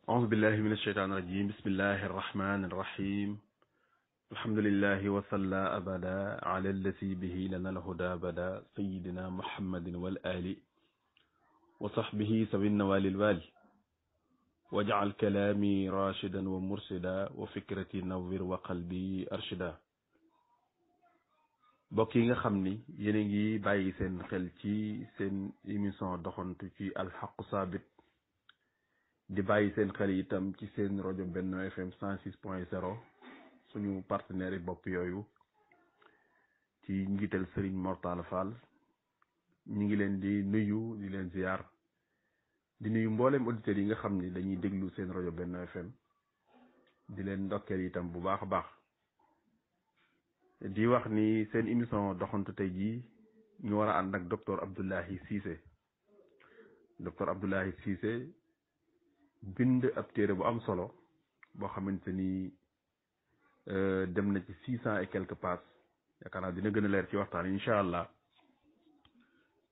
أعوذ بالله من الشيطان الرجيم بسم الله الرحمن الرحيم الحمد لله وصلى أبدا على الذي به لنا الهدى بدا سيدنا محمد والآل وصحبه سوي النوال الوالي واجعل كلامي راشدا ومرشدا وفكرتي نور وقلبي أرشدا mbokk yi nga xam ni yéen a ngi bàyyi seen xel ci seen émission doxantu ci alxaqu saabit di bàyyi seen xel itam ci seen rajo Benno FM 106.0 suñu partenaire yi bopp yooyu ci njiital Serigne Mortala Fall ñu ngi leen di nuyu di leen ziar di nuyu mboolem auditeurs yi nga xam ni dañuy déglu seen rajo Benno FM di leen ndokkeel itam bu baax a baax di wax ni seen émission doxantu tey jii ñu war a ànd ak docteur Abdoulaye Cissé docteur Abdoulaye Cissé bind ab téere bu am solo boo xamante ni dem na ci 600 et quelques pages yaakaar naa dina gën a leer ci waxtaan incha allah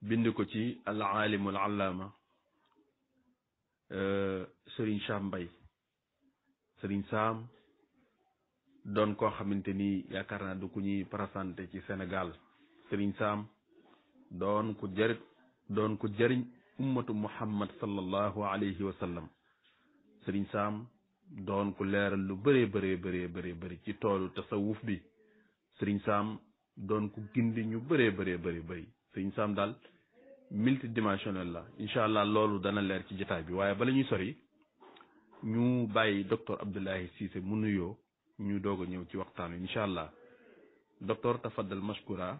bind ko ci al alimul allaama Serigne Sam Mbaye Serigne Sam doon koo xamante ni yaakaar naa du ku ñuy présenté ci Sénégal Serigne Sam doon ko jëriñ ummatu Muhammad sallallahu alayhi wa sallam Serigne Sam doon ko leeral lu bëree ci toolu tasawuf bi Serigne Sam doon ko gindi ñu bëree Serigne Sam daal multidimensionnel la incha allah loolu dana leer ci jotaay bi waaye bala ñuy sori ñu bàyyi docteur Abdoulaye Cissé mu nuyoo ñu doog a ñëw ci waxtaan wi incha allah docteur tafaddal mashkura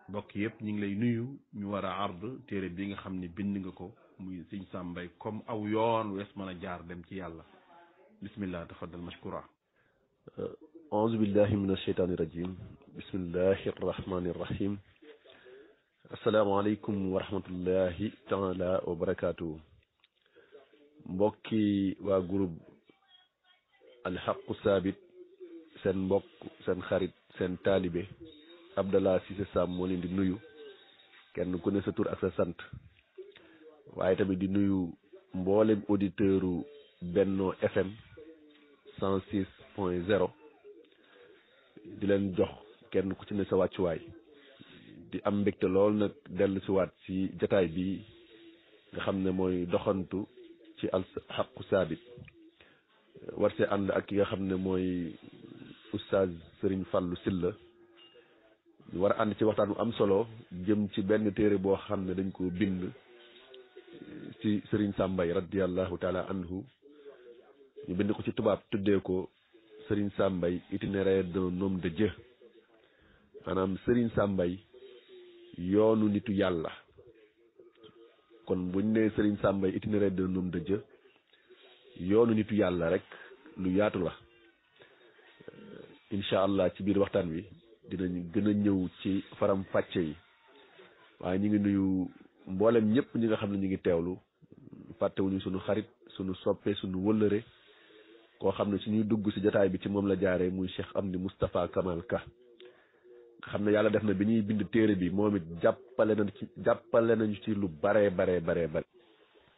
mbokk yëpp ñu ngi lay nuyu ñu war a ard téere bi nga xam ne bind nga ko muy Serigne Sam Mbaye comme aw yoon wees mën a jaar dem ci yàlla bismillah tafaddal mashkura a'uuzu billahi min asheytaani rajim bismillahi arrahmani irrahim asalaamaaleykum wa rahmatullahi taala wa barakaatu mbokki waa groupe alxaqu saabit seen mbokk seen xarit seen taalibe Abdallah Cissé Sam moo leen di nuyu kenn ku ne sa tur ak sa sant waaye tamit di nuyu mboolem auditeuru Benno FM 106.0 di leen jox kenn ku ci ne sa wàccuwaay di am mbégte lool nag dellu si waat ci jataay bi nga xam ne mooy doxantu ci alxaqu saabit war see ànd ak ki nga xam ne mooy oustaz Serigne Fallou Sylla ñu war a ànd ci waxtaan bu am solo jëm ci benn téere boo xam ne dañ ko bind ci Serigne Sam Mbaye radiyallahu taala anhu ñu bind ko ci tubaab tuddee ko Serigne Sam Mbaye itinéraire d'un homme de Dieu maanaam Serigne Sam Mbaye yoonu nitu yàlla kon buñ nee Serigne Sam Mbaye itinéraire d'un homme de Dieu yoonu nitu yàlla rek lu yaatu la incha allah ci biir waxtaan wi dinañ gën a ñëw ci faram fàcce yi waaye ñu ngi nuyu mboolem ñëpp ñi nga xam ne ñu ngi teewlu fàttewuñu sunu xarit sunu soppe sunu wëllëre koo xam ne suñuy dugg si jotaay bi ci moom la jaaree muy Cheikh Amdi Moustapha Kamal Ka nga xam ne yàlla def na bi ñuy bind téere bi moom it jàppale nañu ci lu bare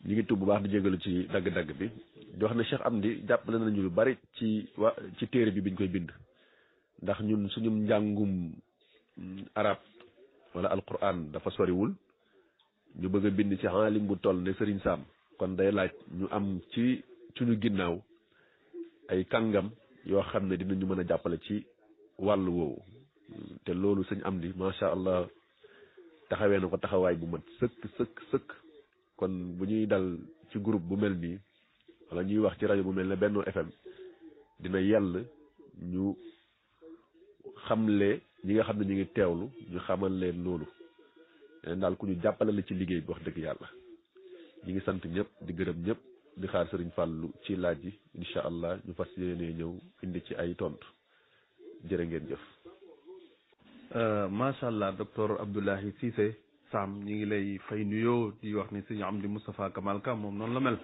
ñu ngi tubb bu baax di jégalu ci dagg-dagg bi di wax ne Cheikh Amdi jàppale nañu lu bari ci téere bi biñ koy bind ndax ñun suñu njàngum arab wala alquran dafa soriwul ñu bëgg a bind ci alim bu toll ne Serigne Sam kon day laaj ñu am ci suñu ginnaaw ay kàngam yoo xam ne dinañu mën a jàppale ci wàllu woowu te loolu sëñ Amdi macha allah taxawee na ko taxawaay bu mat sëkk kon bu ñuy dal ci groupe bu mel nii wala ñuy wax ci rajo bu mel ne Benno FM dina yell ñu xamle ñi nga xam ne ñu ngi teewlu ñu xamal leen loolu leen daal ku ñu jàppale la ci liggéey bi wax dëgg yàlla ñi ngi sant ñëpp di gërëm ñëpp di xaar Serigne Fallou ci laaj yi incha allah ñu fas yéenee ñëw indi ci ay tontu jërë ngeen jëf. macha allah docteur Abdoulaye Cissé Sam ñi ngi lay fay nuyoo di wax ni Serigne Amdi Moustapha Kamal Ka moom noonu la mel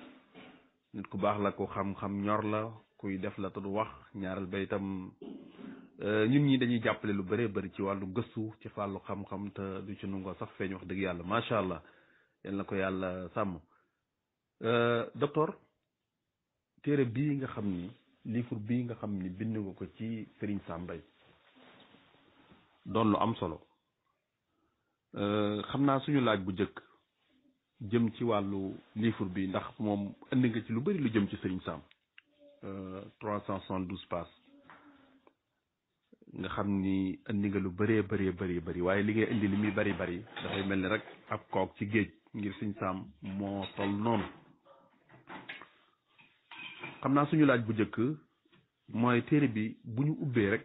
nit ku baax la ku xam-xam ñor la kuy def la te du wax ñaaral ba itam ñun ñi dañuy jàppale lu bëree bëri ci wàllu gëstu ci wàllu xam-xam te du ci nungoo sax feeñ wax dëgg yàlla macha allah yal na ko yàlla sàmm docteur téere bii nga xam ni livre bii nga xam ni bind nga ko ci Serigne Sam Mbaye doon lu am solo xam naa suñu laaj bu njëkk jëm ci wàllu livre bi ndax moom indi nga ci lu bari lu jëm ci Serigne Sam 372 pages nga xam ni indi nga lu bëree bëri waaye li ngay indi li muy bari dafay mel ni rek ab kook ci géej ngir Serigne Sam moo toll noonu. xam naa suñu laaj bu njëkk mooy téere bi bu ñu ubbee rek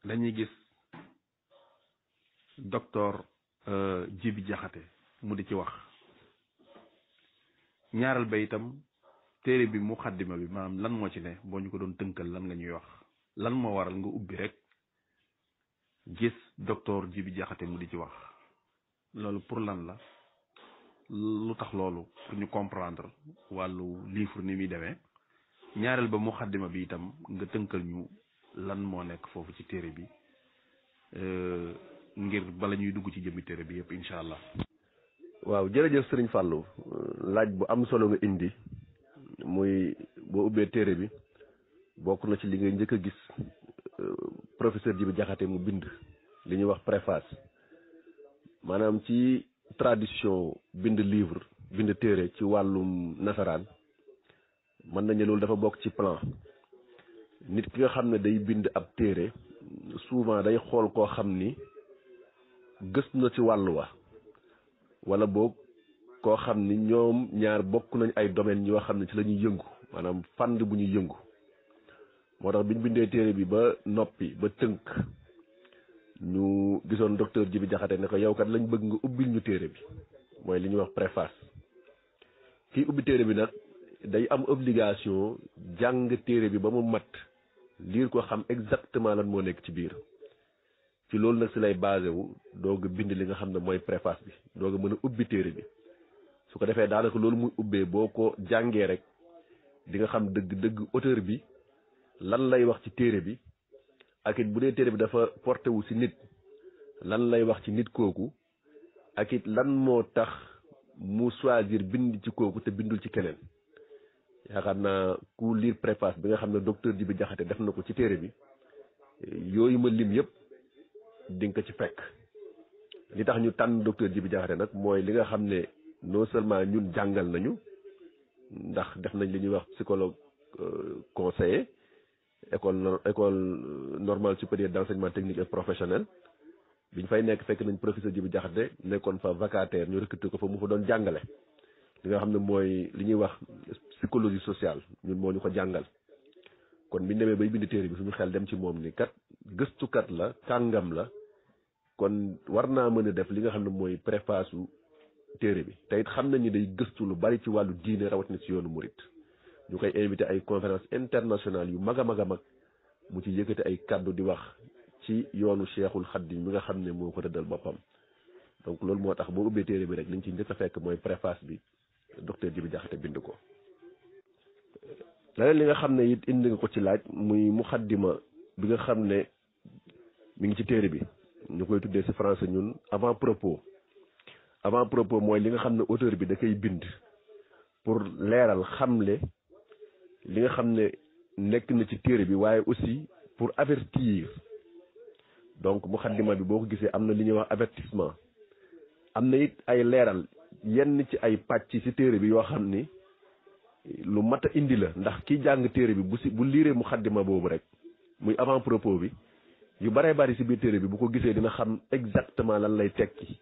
dañuy gis docteur Djibi Diakhaté mu di ci wax ñaaral ba itam téere bi muqaddima bi maanaam lan moo ci ne boo ñu ko doon tënkal lan nga ñuy wax lan moo waral nga ubbi rek gis docteur Djibi Diakhaté mu di ci wax loolu pour lan la lu tax loolu pour ñu comprendre wàllu livre ni muy demee ñaareel ba muqaddima bi itam nga tënkal ñu lan moo nekk foofu ci téere bi ngir bala ñuy dugg ci jëmmi téere bi yëpp incha allah. waaw jërëjëf Serigne Fallou laaj bu am solo nga indi muy boo ubbee téere bi bokk na ci li ngay njëkk a gis professeur Djibi Diakhaté mu bind li ñuy wax préface maanaam ci tradition bind livre bind téere ci wàllum nasaraan mën nañu loolu dafa bokk ci plan nit ki nga xam ne day bind ab téere souvent day xool koo xam ni gëstu na ci wàllu wa wala boog koo xam ni ñoom ñaar bokk nañ ay domaines yoo xam ne ci la ñuy yëngu maanaam fànn bu ñuy yëngu moo tax biñ bindee téere bi ba noppi ba tënk ñu gisoon docteur Djibi Diakhaté ne ko yow kat lañ bëgg nga ubbil ñu téere bi mooy li ñuy wax préface kii ubbi téere bi nag day am obligation jàng téere bi ba mu mat liir ko xam exactement lan moo nekk ci biir ci loolu nag si lay basé wu doog a bind li nga xam ne mooy préface bi doog a mën a ubbi téere bi su ko defee daanaka loolu muy ubbee boo ko jàngee rek di nga xam dëgg auteur bi lan lay wax ci téere bi ak it bu dee téere bi dafa porté wu si nit lan lay wax ci nit kooku ak it lan moo tax mu choisir bind ci kooku te bindul ci keneen yaakaar naa ku lire préface bi nga xam ne docteur Djibi Diakhaté def na ko ci téere bi yooyu ma lim yëpp di nga ko ci fekk li tax ñu tànn docteur Djibi Diakhaté nag mooy li nga xam ne non seulement ñun jàngal nañu ndax def nañ li ñuy wax psychologue conseiller école normale supérieure d'enseignement technique et professionnel biñ fay nekk fekk nañ professeur Djibi Diakhaté nekkoon fa vacataire ñu recruté ko fa mu fa doon jàngale li nga xam ne mooy li ñuy wax psychologie sociale ñun moo ñu ko jàngal kon biñ demee bay bind téere bi suñu xel dem ci moom ni kat gëstukat la kàngam la kon war naa mën a def li nga xam ne mooy préface u téere bi te it xam nañ ni day gëstu lu bari ci wàllu diine rawatina ci yoonu murit ñu koy invité ay conférence internationale yu mag a mag a mag mu ci yëkkati ay kàddu di wax ci yoonu Cheikhul Khadim mi nga xam ne moo ko rëddal boppam donc loolu moo tax boo ubbee téere bi rek liñ ci njëkk a fekk mooy préface bi docteur Djibi Diakhaté bind ko leneen li nga xam ne it indi nga ko ci laaj muy muxaddima bi nga xam ne mi ngi ci téere bi ñu koy tuddee ci français ñun avant propos mooy li nga xam ne auteur bi da koy bind pour leeral xamle li nga xam ne nekk na ci téere bi waaye aussi pour avertir donc muxaddima bi boo ko gisee am na li ñuy wax avertissement am na it ay leeral yenn ci ay pàcc ci téere bi yoo xam ni lu mat a indi la ndax kiy jàng téere bi bu liiree muxaddima boobu rek muy avant propos bi yu baree bari ci biir téere bi bu ko gisee dina xam exactement lan lay tekki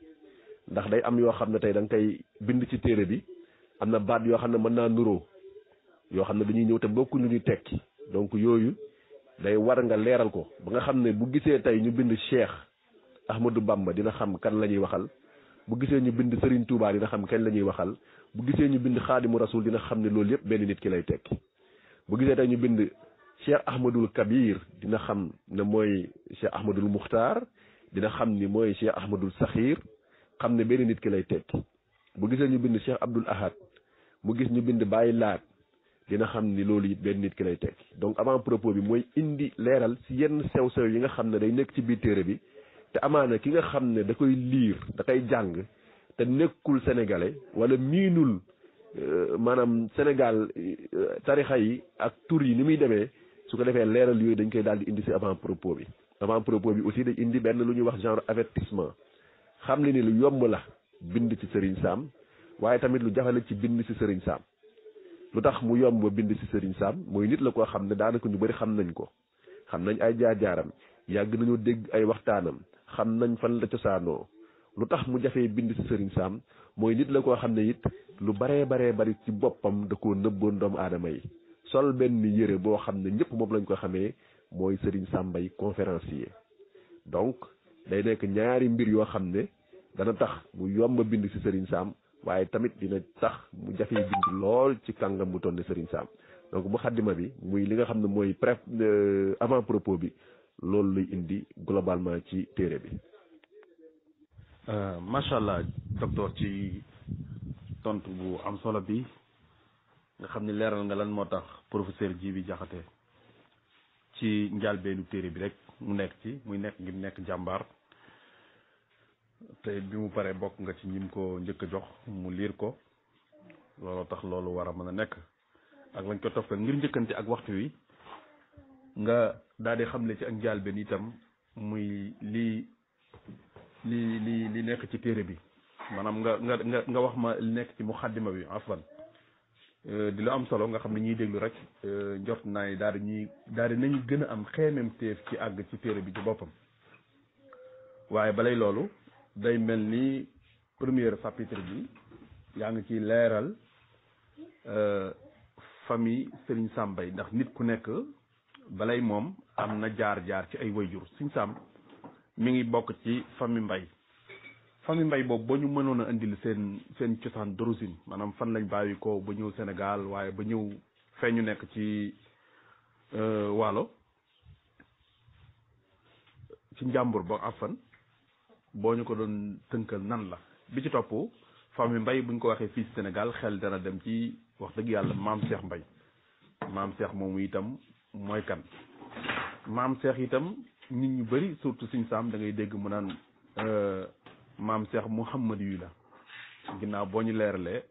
ndax day am yoo xam ne tey da nga koy bind ci téere bi am na baat yoo xam ne mën naa nuroo yoo xam ne dañuy ñëw te bokku lu ñuy tekki donc yooyu day war nga leeral ko ba nga xam ne bu gisee tey ñu bind Cheikh Ahmadou Bamba dina xam kan la ñuy waxal bu gisee ñu bind Serigne Touba dina xam kan la ñuy waxal bu gisee ñu bind Xaadimu Rasul dina xam ne loolu yëpp benn nit ki lay tekki bu gisee tey ñu bind Cheikh Ahmadul Kabir dina xam ne mooy Cheikh Ahmadul Muxtaar dina xam ni mooy Cheikh Ahmadul Saxiir xam ne benn nit ki lay tekki bu gisee ñu bind Cheikh Abdoul Ahad mu gis ñu bind Baye Laat dina xam ni loolu it benn nit ki lay tekki donc avant propos bi mooy indi leeral ci yenn sew-sew yi nga xam ne day nekk ci biir téere bi te amaana ki nga xam ne da koy liir da koy jàng te nekkul sénégalais wala miinul maanaam Sénégal tarixa yi ak tur yi ni muy demee su ko defee leeral yooyu dañ koy daal di indi si avant propos bi aussi dañ indi benn lu ñuy wax genre avertissement xam le ni lu yomb la bind ci Serigne Sam waaye tamit lu jafe la ci bind ci Serigne Sam. lu tax mu yomb bind ci Serigne Sam mooy nit la koo xam ne daanaka ñu bari xam nañ ko, xam nañ ay jaar-jaaram, yàgg nañoo dégg ay waxtaanam, xam nañ fan la cosaanoo. lu tax mu jafee bind ci Serigne Sam mooy nit la koo xam ne it lu baree bari ci boppam da koo nëbboon doomu aadama yi. sol benn yére boo xam ne ñëpp moom lañ ko xamee mooy Serigne Sam Mbaye conférencier. donc day nekk ñaari mbir yoo xam ne dana tax mu yomb bind ci Serigne Sam waaye tamit dina tax mu jafee bind lool ci kàngam bu toll ne Serigne Sam. donc muxaddima bi muy li nga xam ne mooy avant propos bi loolu lay indi globalement ci téere bi. macha allah docteur ci tontu bu am solo bi nga xam ne leeral nga lan moo tax professeur Djiby Diakhaté ci njàlbeenu téere bi rek mu nekk ci muy nekk ngir nekk jàmbaar te bi mu paree bokk nga ci ñim ko njëkk a jox mu liir ko looloo tax loolu war a mën a nekk ak lañ ko toftal ngir njëkkante ak waxtu wi nga daal di xamle ci ak njàlbeen itam muy li nekk ci téere bi maanaam nga wax ma li nekk ci muxaddima bi afwan di lu am solo nga xam ne ñuy déglu rek njort naa ni daal di nañu gën a am xeemem teef ci àgg ci téere bi ci boppam. waaye balay loolu day mel ni premier chapitre bi yaa ngi ciy leeral famille Serigne Sam Mbaye ndax nit ku nekk balay moom am na jaar-jaar ci ay wayjur. Serigne Sam mi ngi bokk ci famille Mbaye boobu boo ñu mënoon a indil seen cosaan d'origine maanaam fan lañ bàyyi ko ba ñëw Sénégal waaye ba ñëw fee ñu nekk ci Waalo ci njàmbur ba afan boo ñu ko doon tënkal nan la. bi ci topp famille Mbaye buñ ko waxee fii Sénégal xel dana dem ci wax dëgg yàlla maam Cheikh Mbaye maam Cheikh moomu itam mooy kan. maam Cheikh itam nit ñu bëri surtout Serigne Sam da ngay dégg mu naan maam Cheikh Mouhamad yu la ginnaaw boo ñu leeralee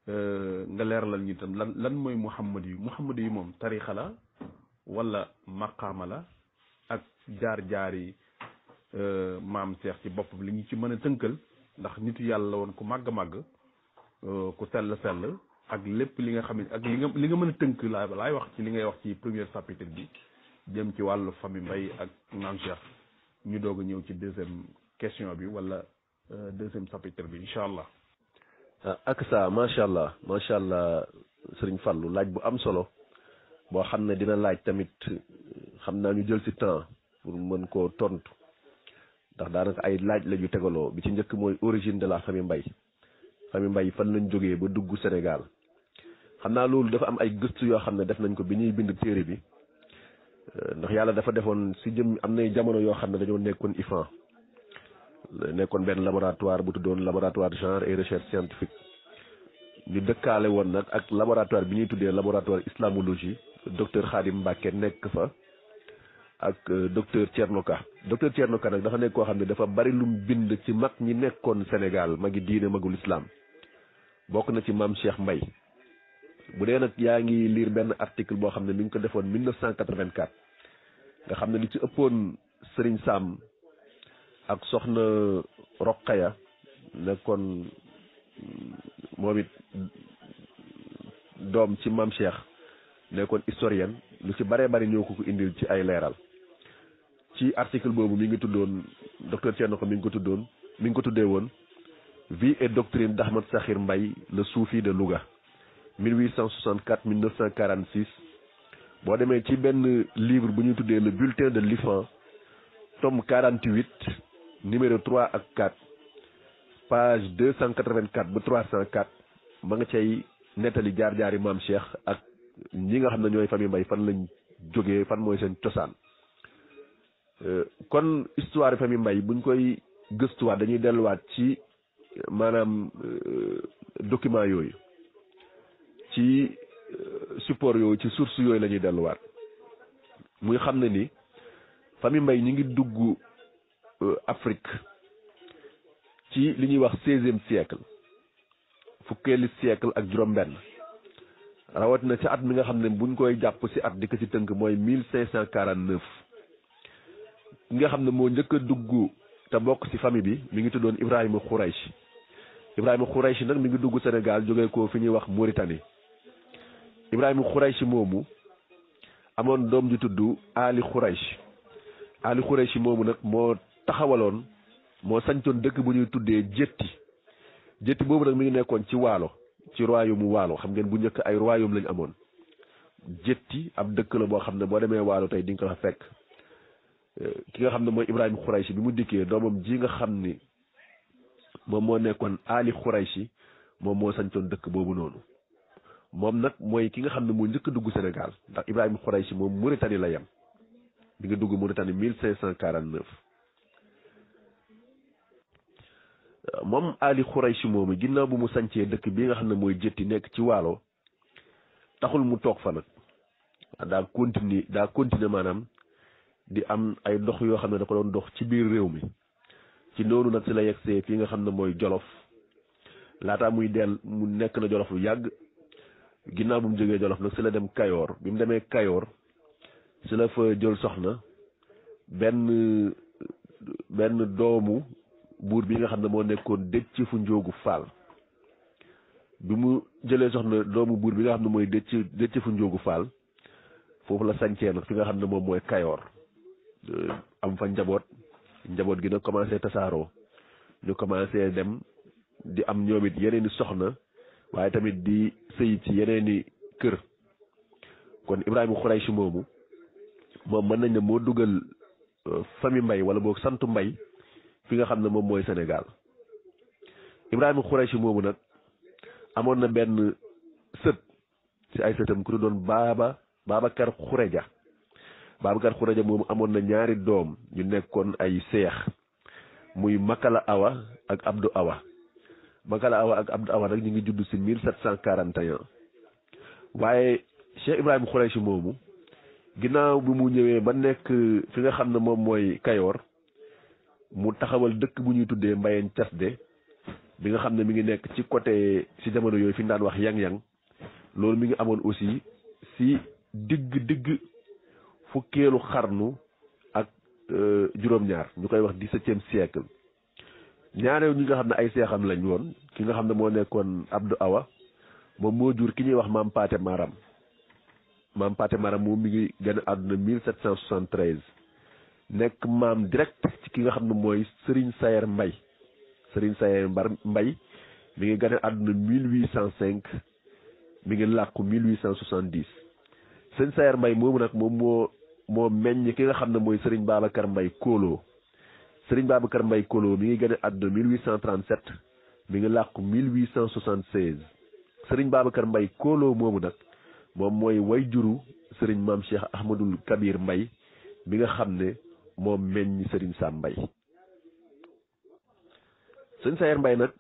nga leeralal ñu itam lan mooy Mouhamad yu moom tarixa la wala maqaama la ak jaar-jaari maam Cheikh ci boppam li ñu ci mën a tënkal ndax nitu yàlla la woon ku màgg ku sell ak lépp li nga xam ne ak li nga mën a tënk laay wax ci li ngay wax ci premier chapitre bi jëm ci wàllu famille Mbaye ak maam Cheikh ñu doog a ñëw ci deuxième question bi wala deuxième chapitre bi incha allah. ak ça macha allah Serigne Fallou laaj bu am solo boo xam ne dina laaj tamit xam naa ñu jël ci temps pour mën koo tontu ndax daanaka ay laaj la yu tegaloo bi ci njëkk mooy origine de la famille Mbaye fan lañ jógee ba dugg Sénégal xam naa loolu dafa am ay gëstu yoo xam ne def nañ ko bi ñuy bind téere bi ndax yàlla dafa defoon si jëm am nay jamono yoo xam ne dañoo nekkoon IFAN nekkoon benn laboratoire bu tuddoon laboratoire genre et recherche scientifique ñu dëkkaale woon nag ak laboratoire bi ñuy tuddee laboratoire islamologie docteur Khadim Mbacke nekk fa ak docteur Thierno Ka nag dafa nekk koo xam ne dafa bari lum bind ci mag ñi nekkoon Sénégal magi diine magul islam bokk na ci maam Cheikh Mbaye bu dee nag yaa ngi lire benn article boo xam ne mi ngi ko defoon 1984 nga xam ne li ci ëppoon Serigne Sam ak soxna Roqaya nekkoon moom it doom ci maam Cheikh nekkoon historienne lu ci baree bari ñoo ko indil ci ay leeral ci article boobu mi ngi tuddoon docteur Thierno ko mi ngi ko tuddee woon vie et doctrine d'Ahmad Sakhir Mbaye le soufi de Louga 1864-1946 boo demee ci benn livre bu ñuy tuddee le bulletin de l'IFAN tome 48 numéro 3 ak 4 page 284 ba 304 ma nga cay nettali jaar-jaari maam Cheikh ak ñi nga xam ne ñooy famille Mbaye fan lañ jógee fan mooy seen cosaan kon histoire famille Mbaye buñ koy gëstuwaat dañuy delluwaat ci maanaam document yooyu ci support yooyu ci source yooyu la ñuy delluwaat muy xam ne ni famille Mbaye ñi ngi dugg Afrique ci li ñuy wax 16e siècle fukkeeli siècle ak juróom-benn rawatina ci at mi nga xam ne buñ koy jàpp ci at di ko ci tënk mooy 1549 ki nga xam ne moo njëkk a dugg te bokk ci famille bi mi ngi tuddoon Ibrahima Khouraychi nag mi ngi dugg Sénégal jógee ko fi ñuy wax Mauritanie Ibrahima Khouraychi moomu amoon doom ju tudd Ali Khouraychi moomu nag moo taxawaloon moo sañtoon dëkk bu ñuy tuddee Jétti boobu nag mi ngi nekkoon ci Waalo ci royaume Waalo xam ngeen bu njëkk ay royaume lañu amoon Jétti ab dëkk la boo xam ne boo demee Waalo tey di nga ko fa fekk ki nga xam ne mooy Ibrahima Khouraychi bi mu dikkee doomam ji nga xam ni moom moo nekkoon Ali Khouraychi moom moo sañtoon dëkk boobu noonu moom nag mooy ki nga xam ne moo njëkk dugg Sénégal ndax Ibrahima Khouraychi moom Mauritanie la yem bi nga dugg Mauritanie 1549 moom Ali Khouraychi moomu ginnaaw bu mu sañcee dëkk bi nga xam ne mooy Jétti nekk ci Waalo taxul mu toog fa nag daa continuer maanaam di am ay dox yoo xam ne da ko doon dox ci biir réew mi ci noonu nag si la yegsee fii nga xam ne mooy Jolof laataa mu nekk na Jolof lu yàgg ginnaaw bu mu jógee Jolof nag si la dem Kayoor bi mu demee Kayoor si la fa jël soxna benn doomu buur bi nga xam ne moo nekkoon Déthié fu Njoogu Faal bi mu jëlee soxna doomu buur bi nga xam ne mooy Déthié fu Njoogu Faal foofu la sañcee nag fi nga xam ne moom mooy Kayoor am fa njaboot gi nag commencé tasaaroo ñu commencé dem di am ñoom it yeneen i soxna waaye tamit di sëy ci yeneen i kër kon Ibrahima Khouraychi moomu moom mën nañ ne moo dugal famille Mbay wala boog santu Mbay fi nga xam ne moom mooy Sénégal Ibrahima Khouraychi moomu nag amoon na benn sët ci ay sëtam ku doon Babacar Khourédia moomu amoon na ñaari doom ñu nekkoon ay seex muy Makala Awa ak Abdou Awa nag ñu ngi judd ci 1741 waaye Cheikh Ibrahima Khouraychi moomu ginnaaw bi mu ñëwee ba nekk fi nga xam ne moom mooy Kayoor mu taxawal dëkk bu ñuy tuddee Mbayeen Casde bi nga xam ne mi ngi nekk ci côté ci jamono yooyu fi ñu daan wax yang-yang loolu mi ngi amoon aussi ci digg fukkeelu xarnu ak juróom-ñaar ñu koy wax 17e siècle ñaareelu ñi nga xam ne ay seexam lañ woon ki nga xam ne moo nekkoon Abdou Awa moom moo jur ki ñuy wax Maam Paate Maram moom mi ngi gën a àdduna 1773 nekk maam direct ci ki nga xam ne mooy Serigne Sayer Mbay mi ngi gën a àdduna 1805 mi ngi làqu 1870 Serigne Sayer Mbay moomu nag moom moo meññ ki nga xam ne mooy Serigne Babacar Mbay Kolo mi ngi gën a àdduna 1837 mi ngi làqu 1876 Serigne Babacar Mbay Kolo moomu nag moom mooy way juru Serigne Maam Cheikh Ahmadul Kabir Mbay bi nga xam ne moom meññ Serigne Sam Mbay Serigne Sayer Mbay nag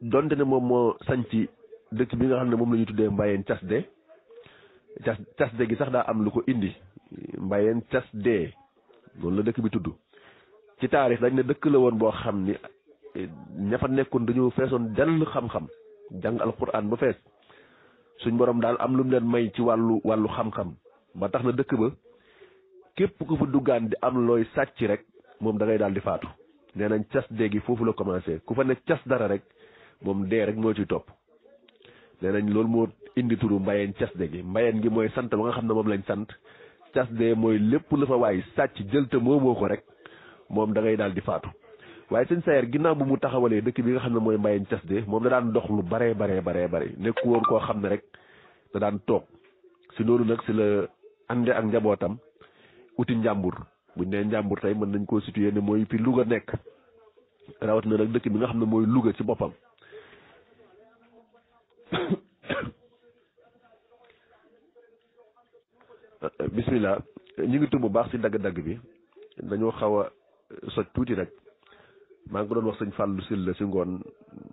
donte ne moom moo sañci dëkk bi nga xam ne moom la ñu tuddee Mbayeen Casde gi sax daa am lu ko indi Mbayeen Casde loolu la dëkk bi tudd ci taarix dañ ne dëkk la woon boo xam ni ña fa nekkoon dañoo feesoon dell xam-xam jàng alquran ba fees suñ borom daal am lu mu leen may ci wàllu xam-xam ba tax na dëkk ba képp ku fa duggaan di am looy sàcc rek moom da ngay daal di faatu nee nañ Casde gi foofu la commencé ku fa ne cas dara rek moom dee rek moo ciy topp nee nañ loolu moo indi turu Mbayeen Casde gi Mbayeen gi mooy sant ba nga xam ne moom lañ sant Casde mooy lépp la fa waay sàcc jël te moomoo ko rek moom da ngay daal di faatu waaye sëñ Sayer ginnaaw bu mu taxawalee dëkk bi nga xam ne mooy Mbayeen Casde moom da daan dox lu baree nekk woon koo xam ne rek da daan toog si noonu nag si la ànde ak njabootam uti njàmbur buñ nee njàmbur tey mën nañ koo situé ne mooy fi Louga nekk rawatina nag dëkk bi nga xam ne mooy Louga ci boppam bismillah ñu ngi tudd bu baax si dagg-dagg bi dañoo xaw a soj tuuti rek maa ngi ko doon wax sëñ Fallou Sylla si ngoon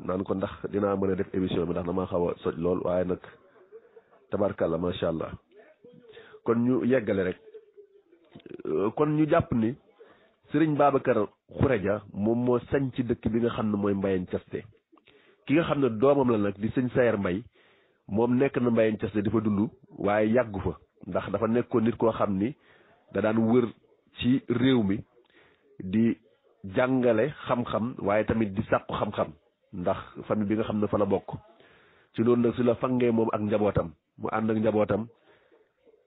naan ko ndax dinaa mën a def émission bi ndax damaa xaw a soj lool waaye nag tabarkàlla macha allah kon ñu yeggale rek kon ñu jàpp ni Serigne Babacar Khourédia moom moo sañ ci dëkk bi nga xam ne mooy Mbayeen Casde ki nga xam ne doomam la nag di sëñ Sayer Mbay moom nekk na Mbayeen Thiès di fa dund waaye yàggu fa ndax dafa nekkoon nit koo xam ni da daan wër ci réew mi di jàngale xam-xam waaye tamit di sàkku xam-xam ndax famille bi nga xam ne fa la bokk ci loolu nag si la fangee moom ak njabootam mu ànd ak njabootam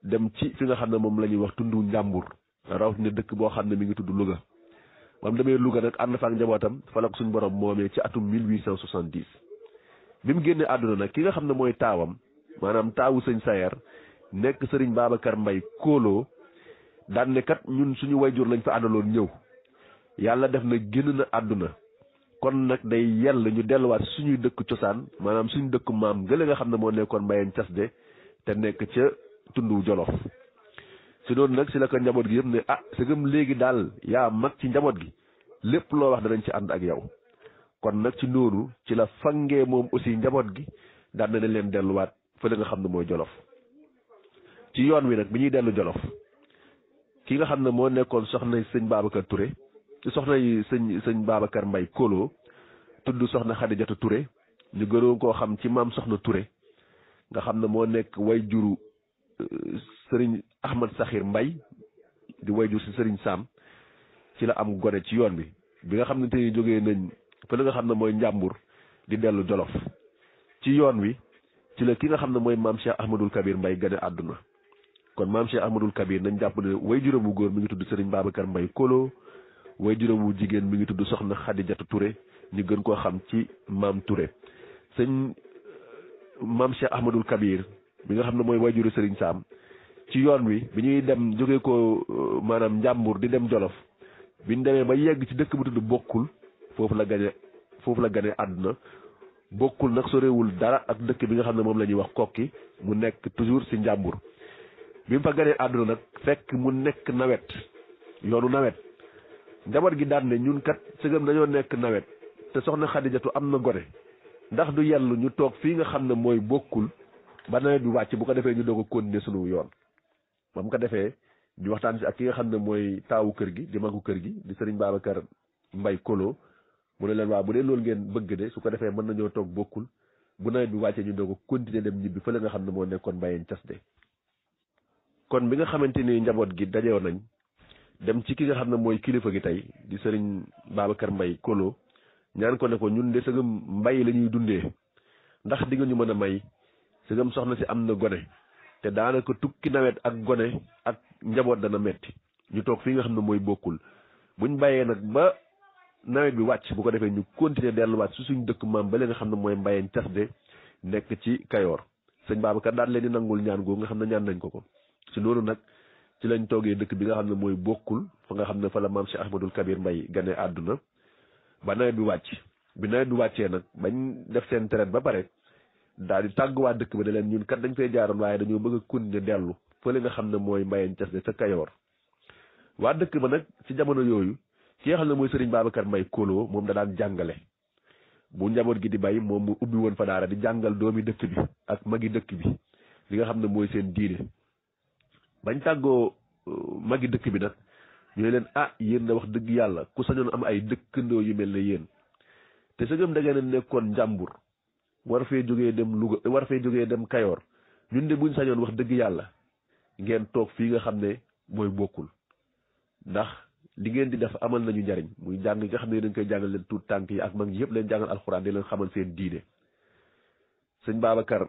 dem ci fi nga xam ne moom la ñuy wax tundu njàmbur rawatina dëkk boo xam ne mi ngi tudd Louga moom demee Louga nag ànd fa ak njabootam fa la ko suñu borom moomee ci atum 1870 bi mu génnee àdduna nag ki nga xam ne mooy taawam maanaam taawu sëñ Sayer nekk sëriñ Babacar Mbay Kolo daan ne kat ñun suñu wayjur lañ fa àndaloon ñëw yàlla def na génn na àdduna kon nag day yell ñu delluwaat suñuy dëkk cosaan maanaam suñu dëkk maam gële nga xam ne moo nekkoon Mbayeen Thiès de te nekk ca tundu Jolof si noonu nag si la ko njaboot gi yëpp ne sëgëm léegi daal yaa mag ci njaboot gi lépp loo wax danañ ci ànd ak yow kon nag ci noonu ci la fangee moom aussi njaboot gi daan na leen delluwaat fële nga xam ne mooy Jolof ci yoon wi nag bi ñuy dellu Jolof ki nga xam ne moo nekkoon soxna sëñ Babacar Touré soxna yi sëñ Babacar Mbay Kolo tudd soxna Xadijatu Touré ñu gënoon koo xam ci maam soxna Touré nga xam ne moo nekk way juru sëriñ Ahmad Saxir Mbay di way jur si sëriñ Sam ci la am gone ci yoon bi nga xam ne te jógee nañ fa la nga xam ne mooy njàmbur di dellu Jolof ci yoon wi ci la ki nga xam ne mooy maam Cheikh Ahmadul Kabir Mbay gane àdduna kon maam Cheikh Ahmadul Kabir nañ jàpp ne way juróom bu góor mi ngi tudd sëriñ Babacar Mbay Kolo way juróom bu jigéen mi ngi tudd soxna Xadijatu Touré ñu gën koo xam ci maam Touré sëñ maam Cheikh Ahmadul Kabir mi nga xam ne mooy way juru sëriñ Sam ci yoon wi bi ñuy dem jóge ko maanaam njàmbur di dem Jolof bi ñu demee ba yegg ci dëkk bu tudd Bokkul foofu la gane àdduna Bokkul nag sorewul dara ak dëkk bi nga xam ne moom la ñuy wax Kokki mu nekk toujours ci njàmbur bi mu fa ganee àdduna nag fekk mu nekk nawet yoonu nawet njaboot gi daan ne ñun kat sëgëm dañoo nekk nawet te soxna Xadijatu am na gone ndax du yellu ñu toog fii nga xam ne mooy Bokkul ba nawet bi wàcc bu ko defee ñu doog a continuer sunu yoon ba mu ko defee ñu waxtaan si ak ki nga xam ne mooy taawu kër gi di magu kër gi di sëriñ Babacar Mbay Kolo mu ne leen waa bu dee loolu ngeen bëgg de su ko defee mën nañoo toog Bokkul bu nawet bi wàccee ñu doog a continuer dem ñibbi fële nga xam ne moo nekkoon Mbayeen Thiès de kon bi nga xamante ni njaboot gi dajewoon nañ dem ci ki nga xam ne mooy kilifa gi tey di sëriñ Babacar Mbay Kolo ñaan ko ne ko ñun de sëgëm mbay la ñuy dundee ndax di nga ñu mën a may sëgëm soxna si am na gone te daanaka tukki nawet ak gone ak njaboot dana metti ñu toog fii nga xam ne mooy Bokkul buñ bàyyee nag ba nawet bi wàcc bu ko defee ñu continuer delluwaat su suñ dëkk maam ba nga xam ne mooy Mbayeen Thiès de nekk ci Kayoor sëñ Babacar daan leen di nangul ñaan googu nga xam ne ñaan nañ ko si noonu nag ci lañ toogee dëkk bi nga xam ne mooy Bokkul fa nga xam ne fa la maam Cheikh Ahmadul Kabir Mbay gane àdduna ba nawet bi wàcc bi nawet bi wàccee nag bañ def seen traite ba pare daal di tàgguwaat dëkk ba ne leen ñun kat dañ fay jaaroon waaye dañoo bëgg a continuer dellu fële nga xam ne mooy Mbayeen Thiès de ca Kayoor waa dëkk ba nag ci jamono yooyu ki nga xam ne mooy sëriñ Babacar Mbay Kolo moom da daan jàngale bu njaboot gi di bay moom mu ubbi woon fa daara di jàngal doomi dëkk bi ak magi dëkk bi li nga xam ne mooy seen diine bañ tàggoo magi dëkk bi nag ñu ne leen yéen na wax dëgg yàlla ku sañoon am ay dëkkandoo yu mel ne yéen te sëgëm da ngeen nekkoon njàmbur war fee jógee dem Louga war fee jógee dem Kayoor ñun de buñ sañoon wax dëgg yàlla ngeen toog fii nga xam ne mooy Bokkul ndax li ngeen di def amal nañu njariñ muy jàng nga xam ne dañ koy jàngal leen tuut tànk yi ak mag ñi yëpp leen jàngal alxuraan di leen xamal seen diine sëñ Babacar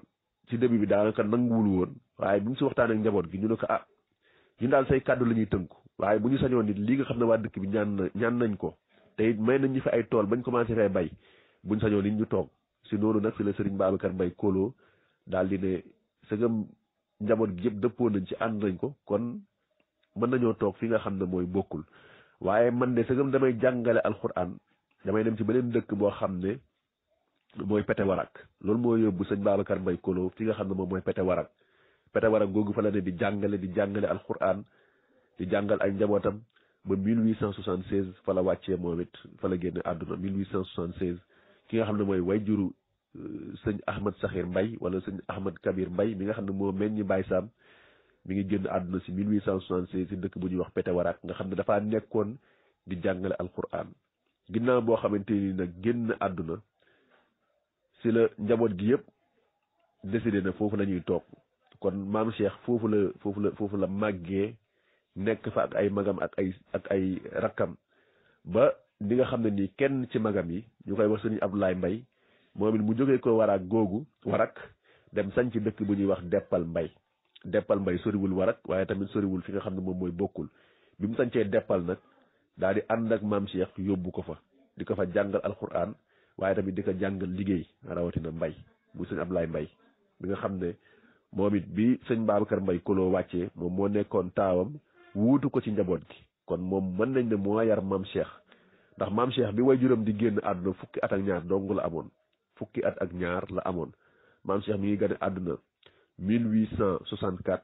ci début bi daanaka nanguwul woon waaye bi mu si waxtaan ak njaboot gi ñu ne ko ñun daal say kàddu la ñuy tënku waaye bu ñu sañoon nit li nga xam ne waa dëkk bi ñaan nañ ko te it may nañ ñu fi ay tool bañ commencé fay bay buñ sañoon nit ñu toog si noonu nag si la sëriñ Babacar Mbay Kolo daal di ne sëgëm njaboot gi yëpp dëppoo nañ ci ànd nañ ko kon mën nañoo toog fi nga xam ne mooy Bokkul waaye man de sëgëm damay jàngale alxuraan damay dem ci beneen dëkk boo xam ne mooy Pete Warak loolu moo yóbbu sëñ Babacar Mbay Kolo fi nga xam ne moom mooy Pete Warak googu fa la ne di jàngale alxuraan di jàngal ay njabootam ba 1876 fa la wàccee moom it fa la génne àdduna 1876 ki nga xam ne mooy way juru sëñ Ahmad Saxir Mbay wala sëñ Ahmad Kabir Mbay mi nga xam ne moo meññi Baay Sam mi ngi génn àdduna si 1876 si dëkk bu ñuy wax Pete Warak nga xam ne dafaa nekkoon di jàngale alquran ginnaaw boo xamante ni nag génn àdduna si la njaboot gi yëpp décidé na foofu la ñuy toog kon maam Cheikh foofu la màggee nekk fa ak ay magam ak ay rakkam ba li nga xam ne nii kenn ci magam yi ñu koy wax sëriñ Abdoulaye Mbaye moom it mu jógee ko warak googu warak dem sañ ci dëkk bu ñuy wax Deppal Mbay soriwul warak waaye tamit soriwul fi nga xam ne moom mooy bokkul bi mu sañcee Deppal nag daal di ànd ak maam Cheikh yóbbu ko fa di ko fa jàngal alquran waaye tamit di ko jàngal liggéey rawatina mbay bu sëñ Abdoulaye Mbay bi nga xam ne moom it bi sëñ Babacar Mbay Kolo wàccee moom moo nekkoon taawam wuutu ko ci njaboot gi kon moom mën nañ ne moo yar maam Cheikh ndax maam Cheikh bi waajuram di génn àdduna fukki at ak ñaar dong la amoon fukki at ak ñaar la amoon maam Cheikh mi ngi gane àdduna 1864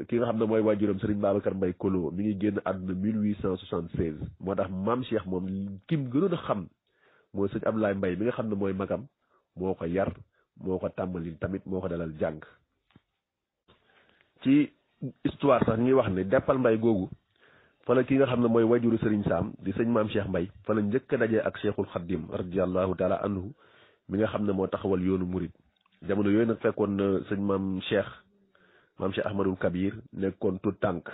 ki nga xam ne mooy waajuram Serigne Babacar Mbay Kolo mi ngi génn àdduna 1876 moo tax maam Cheikh moom kim gënoon a xam mooy sëñ Abdoulaye Mbay mi nga xam ne mooy magam moo ko yar moo ko tàmbali tamit moo ko dalal jàng ci histoire sax ñuy wax ne Deppal Mbay googu fa la ki nga xam ne mooy wajuru Serigne Sam di sëñ maam Cheikh Mbay fa la njëkk a dajee ak Cheikhul Khadim radiyallahu taala anhu mi nga xam ne moo taxawal yoonu murid jamono yooyu nag fekkoon na sëñ maam Cheikh Ahmadul Kabir nekkoon tut tànk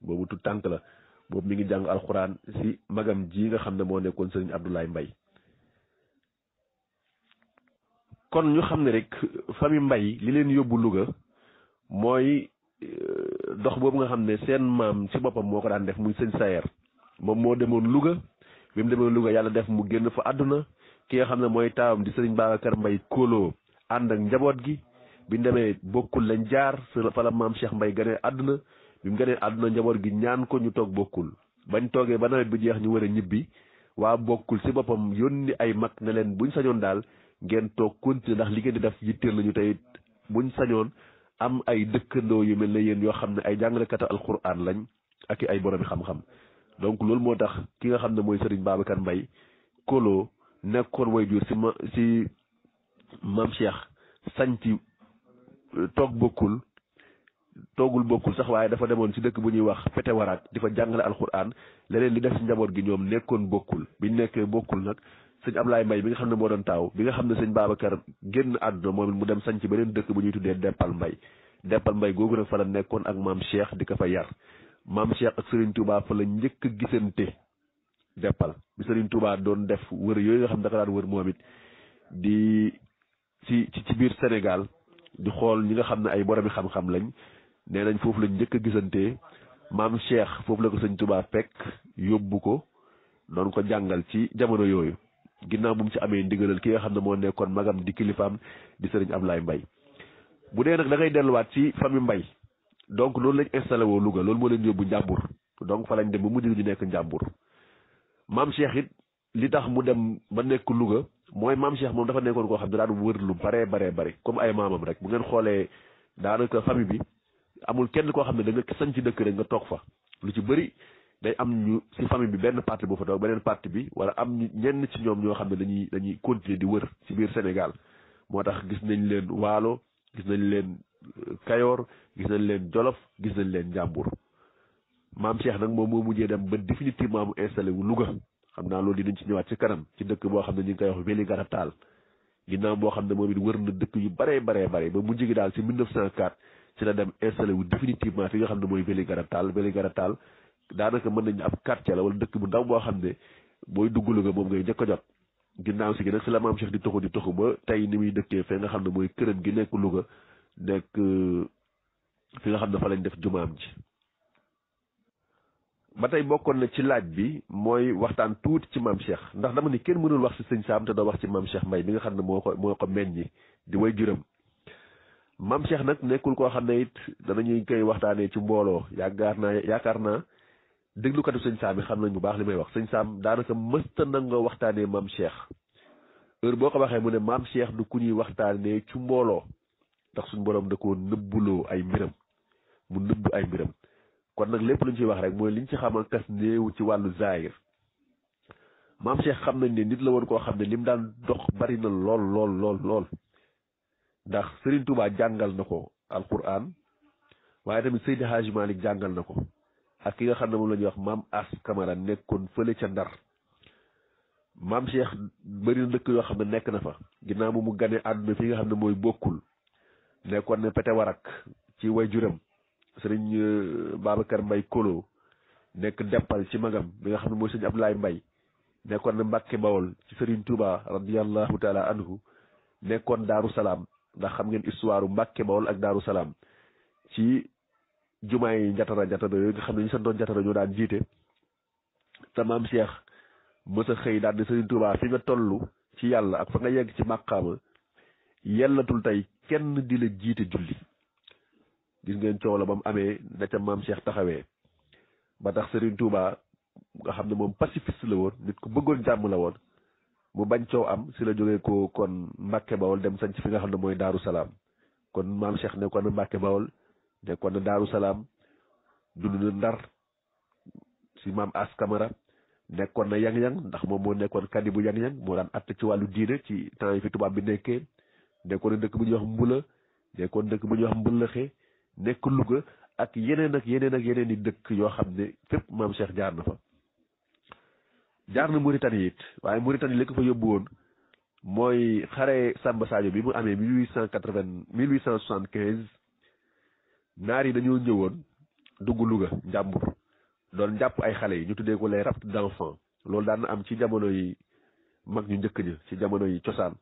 boobu tut tànk la boobu mi ngi jàng alxuraan si magam ji nga xam ne moo nekkoon Serigne Abdoulaye Mbay kon ñu xam ne rek famille Mbay li leen yóbbu Louga mooy dox boobu nga xam ne seen maam ci boppam moo ko daan def muy sëñ Sayer moom moo demoon Louga bi mu demoon Louga yàlla def mu génn fa àdduna ki nga xam ne mooy taawam di sëriñ Babacar Mbay Kolo ànd ak njaboot gi bi demee bokkul lañ jaar fa la maam Cheikh Mbay ganee àdduna bi mu ganee àdduna njaboot gi ñaan ko ñu toog bokkul bañ toogee ba nawet bi jeex ñu war a ñibbi waa bokkul ci boppam yónni ay mag ne leen buñ sañoon daal ngeen toog continuer ndax li ngeen di def yitteel nañu tey buñ sañoon am ay dëkkandoo yu mel ne yéen yoo xam ne ay jàngalekatu alquran lañ ak ay boromi xam-xam donc loolu moo tax ki nga xam ne mooy Serigne Babacar Mbay Kolo nekkoon waajur si maam Cheikh sañ ci toogul bokkul sax waaye dafa demoon ci dëkk bu ñuy wax Pete Waraat di fa jàngale alquran leneen li def ci njaboot gi ñoom nekkoon bokkul biñ nekkee bokkul nag sëñ Ablaye Mbay bi nga xam ne moo doon taaw bi nga xam ne sëñ Babacar génn àdduna moom it mu dem sañ ci beneen dëkk bu ñuy tuddee Deppal Mbay googu nag fa la nekkoon ak maam Cheikh di ko fa yar maam Cheikh ak Serigne Touba fa la njëkk a gisante Deppal bi Serigne Touba doon def wër yooyu nga xam ne da ko daan wër moom it di ci biir Sénégal di xool ñi nga xam ne ay boromi xam-xam lañ nee nañ foofu lañ njëkk a gisante maam Cheikh foofu la ko sëñ Touba fekk yóbbu ko doon ko jàngal ci jamono yooyu ginnaaw bu mu ci amee ndigalal ki nga xam ne moo nekkoon magam di kilifaam di Serigne Ablaye Mbay bu dee nag da ngay delluwaat ci famille Mbay donc loolu lañ installé woo Louga loolu moo leen yóbbu Njàmbur donc fa lañ dem ba mujj ñu nekk Njàmbur maam Cheikh it li tax mu dem ba nekk Louga mooy maam Cheikh moom dafa nekkoon koo xam ne daan wër lu bare comme ay maamam rek bu ngeen xoolee daanaka famille bi amul kenn koo xam ne da nga sañ ci dëkk rek nga toog fa lu ci bëri day am ñu ci famille bi benn parti bu fa toog beneen parti bi wala am ñenn ci ñoom ñoo xam ne dañuy continuer di wër ci biir Sénégal moo tax gis nañ leen Waalo gis nañ leen Kayoor gis nañ leen Jolof gis nañ leen Njàmbur maam Cheikh nag moom moo mujjee dem ba définitivement mu installé wu Louga xam naa loolu dinañ ci ñëwaat ci kanam ci dëkk boo xam ne ñu ngi koy wax Vélingara Tall ginnaaw boo xam ne moom it wër na dëkk yu bare ba mujj gi daal ci 1904 ci la dem installé wu définitivement fi nga xam ne mooy Vélingara Tall daanaka mën nañu ab quartier la wala dëkk bu ndaw boo xam ne booy dugg Louga moom ngay njëkk a jot ginnaaw si gi nag si la maam Cheikh di toxu ba tey ni muy dëkkee fe nga xam ne mooy këram gi nekk Louga nekk fi nga xam ne fa lañ def jumaam ji ba tey bokkoon na ci laaj bi mooy waxtaan tuuti ci maam Cheikh ndax dama ni kenn mënul wax ci sëñ Sam te doo wax ci maam Cheikh Mbay bi nga xam ne moo ko meññi di way juram maam Cheikh nag nekkul koo xam ne it danañuy koy waxtaanee ci mbooloo yaakaar naa déglukatu sëñ Sam yi xam nañ bu baax li may wax sëñ Sam daanaka mësta nangoo waxtaanee maam Cheikh heure boo ko waxee mu ne maam Cheikh du ku ñuy waxtaanee ci mbooloo ndax suñu borom da koo nëbbuloo ay mbiram mu nëbb ay mbiram kon nag lépp luñ ciy wax rek mooy liñ ci xamal kas néew ci wàllu zaahir maam Cheikh xam nañ ne nit la woon koo xam ne lim daan dox bari na lool ndax Serigne Touba jàngal na ko alquran waaye tamit Seydi Hadji Malick jàngal na ko ak ki nga xam ne moom la ñuy wax maam As Camara nekkoon fële ca Ndar maam Cheikh bëri na dëkk yoo xam ne nekk na fa ginnaaw bu mu gane àdduna fi nga xam ne mooy bokkul nekkoon ne pete warak ci way juram sëriñ Babacar Mbay Kolo nekk deppal ci magam bi nga xam ne mooy sëriñ Abdoulaye Mbay nekkoon na Mbàkke Bawol ci sëriñ Touba radiyallahu taala anhu nekkoon Daaru Salaam ndax xam ngeen histoire Mbàkke Bawol ak Daaru Salaam ci jumaay njatara yooyu nga xam ne ñu sa doon njatara ñoo daan jiite te maam Cheikh mës a xëy daal di sëriñ Touba fi nga toll ci yàlla ak fa nga yegg ci màqaama yellatul tey kenn di la jiite julli gis ngeen coow la ba mu amee na ca maam Cheikh taxawee ba tax sëriñ Touba nga xam ne moom pacifiste la woon nit ku bëggoon jàmm la woon mu bañ coow am si la jógee ko kon Mbàkke Bawol dem sañ ci fi nga xam ne mooy Daaru Salaam kon maam Cheikh nekkoon na Mbàkke Bawol nekkoon na Daaru Salaam dund na Ndar si maam As Camara nekkoon na yang-yang ndax moom moo nekkoon kadi bu yang-yang moo daan atte ci wàllu diine ci temps yi fi tubaab bi nekkee nekkoon na dëkk bu ñuy wax Mbula nekkoon dëkk bu ñuy wax Mbëlëxe nekk Louga ak yeneen i dëkk yoo xam ne fépp maam Cheikh jaar na fa jaar na Mauritanie it waaye Mauritanie li ko fa yóbbu woon mooy xare Samba Sadio bi mu amee 1875 naar yi dañoo ñëwoon dugg Louga njàmbur doon jàpp ay xale yi ñu tuddee ko les rapts d'enfants loolu daan na am ci jamono yi mag ñu njëkk ña ci jamono yi cosaan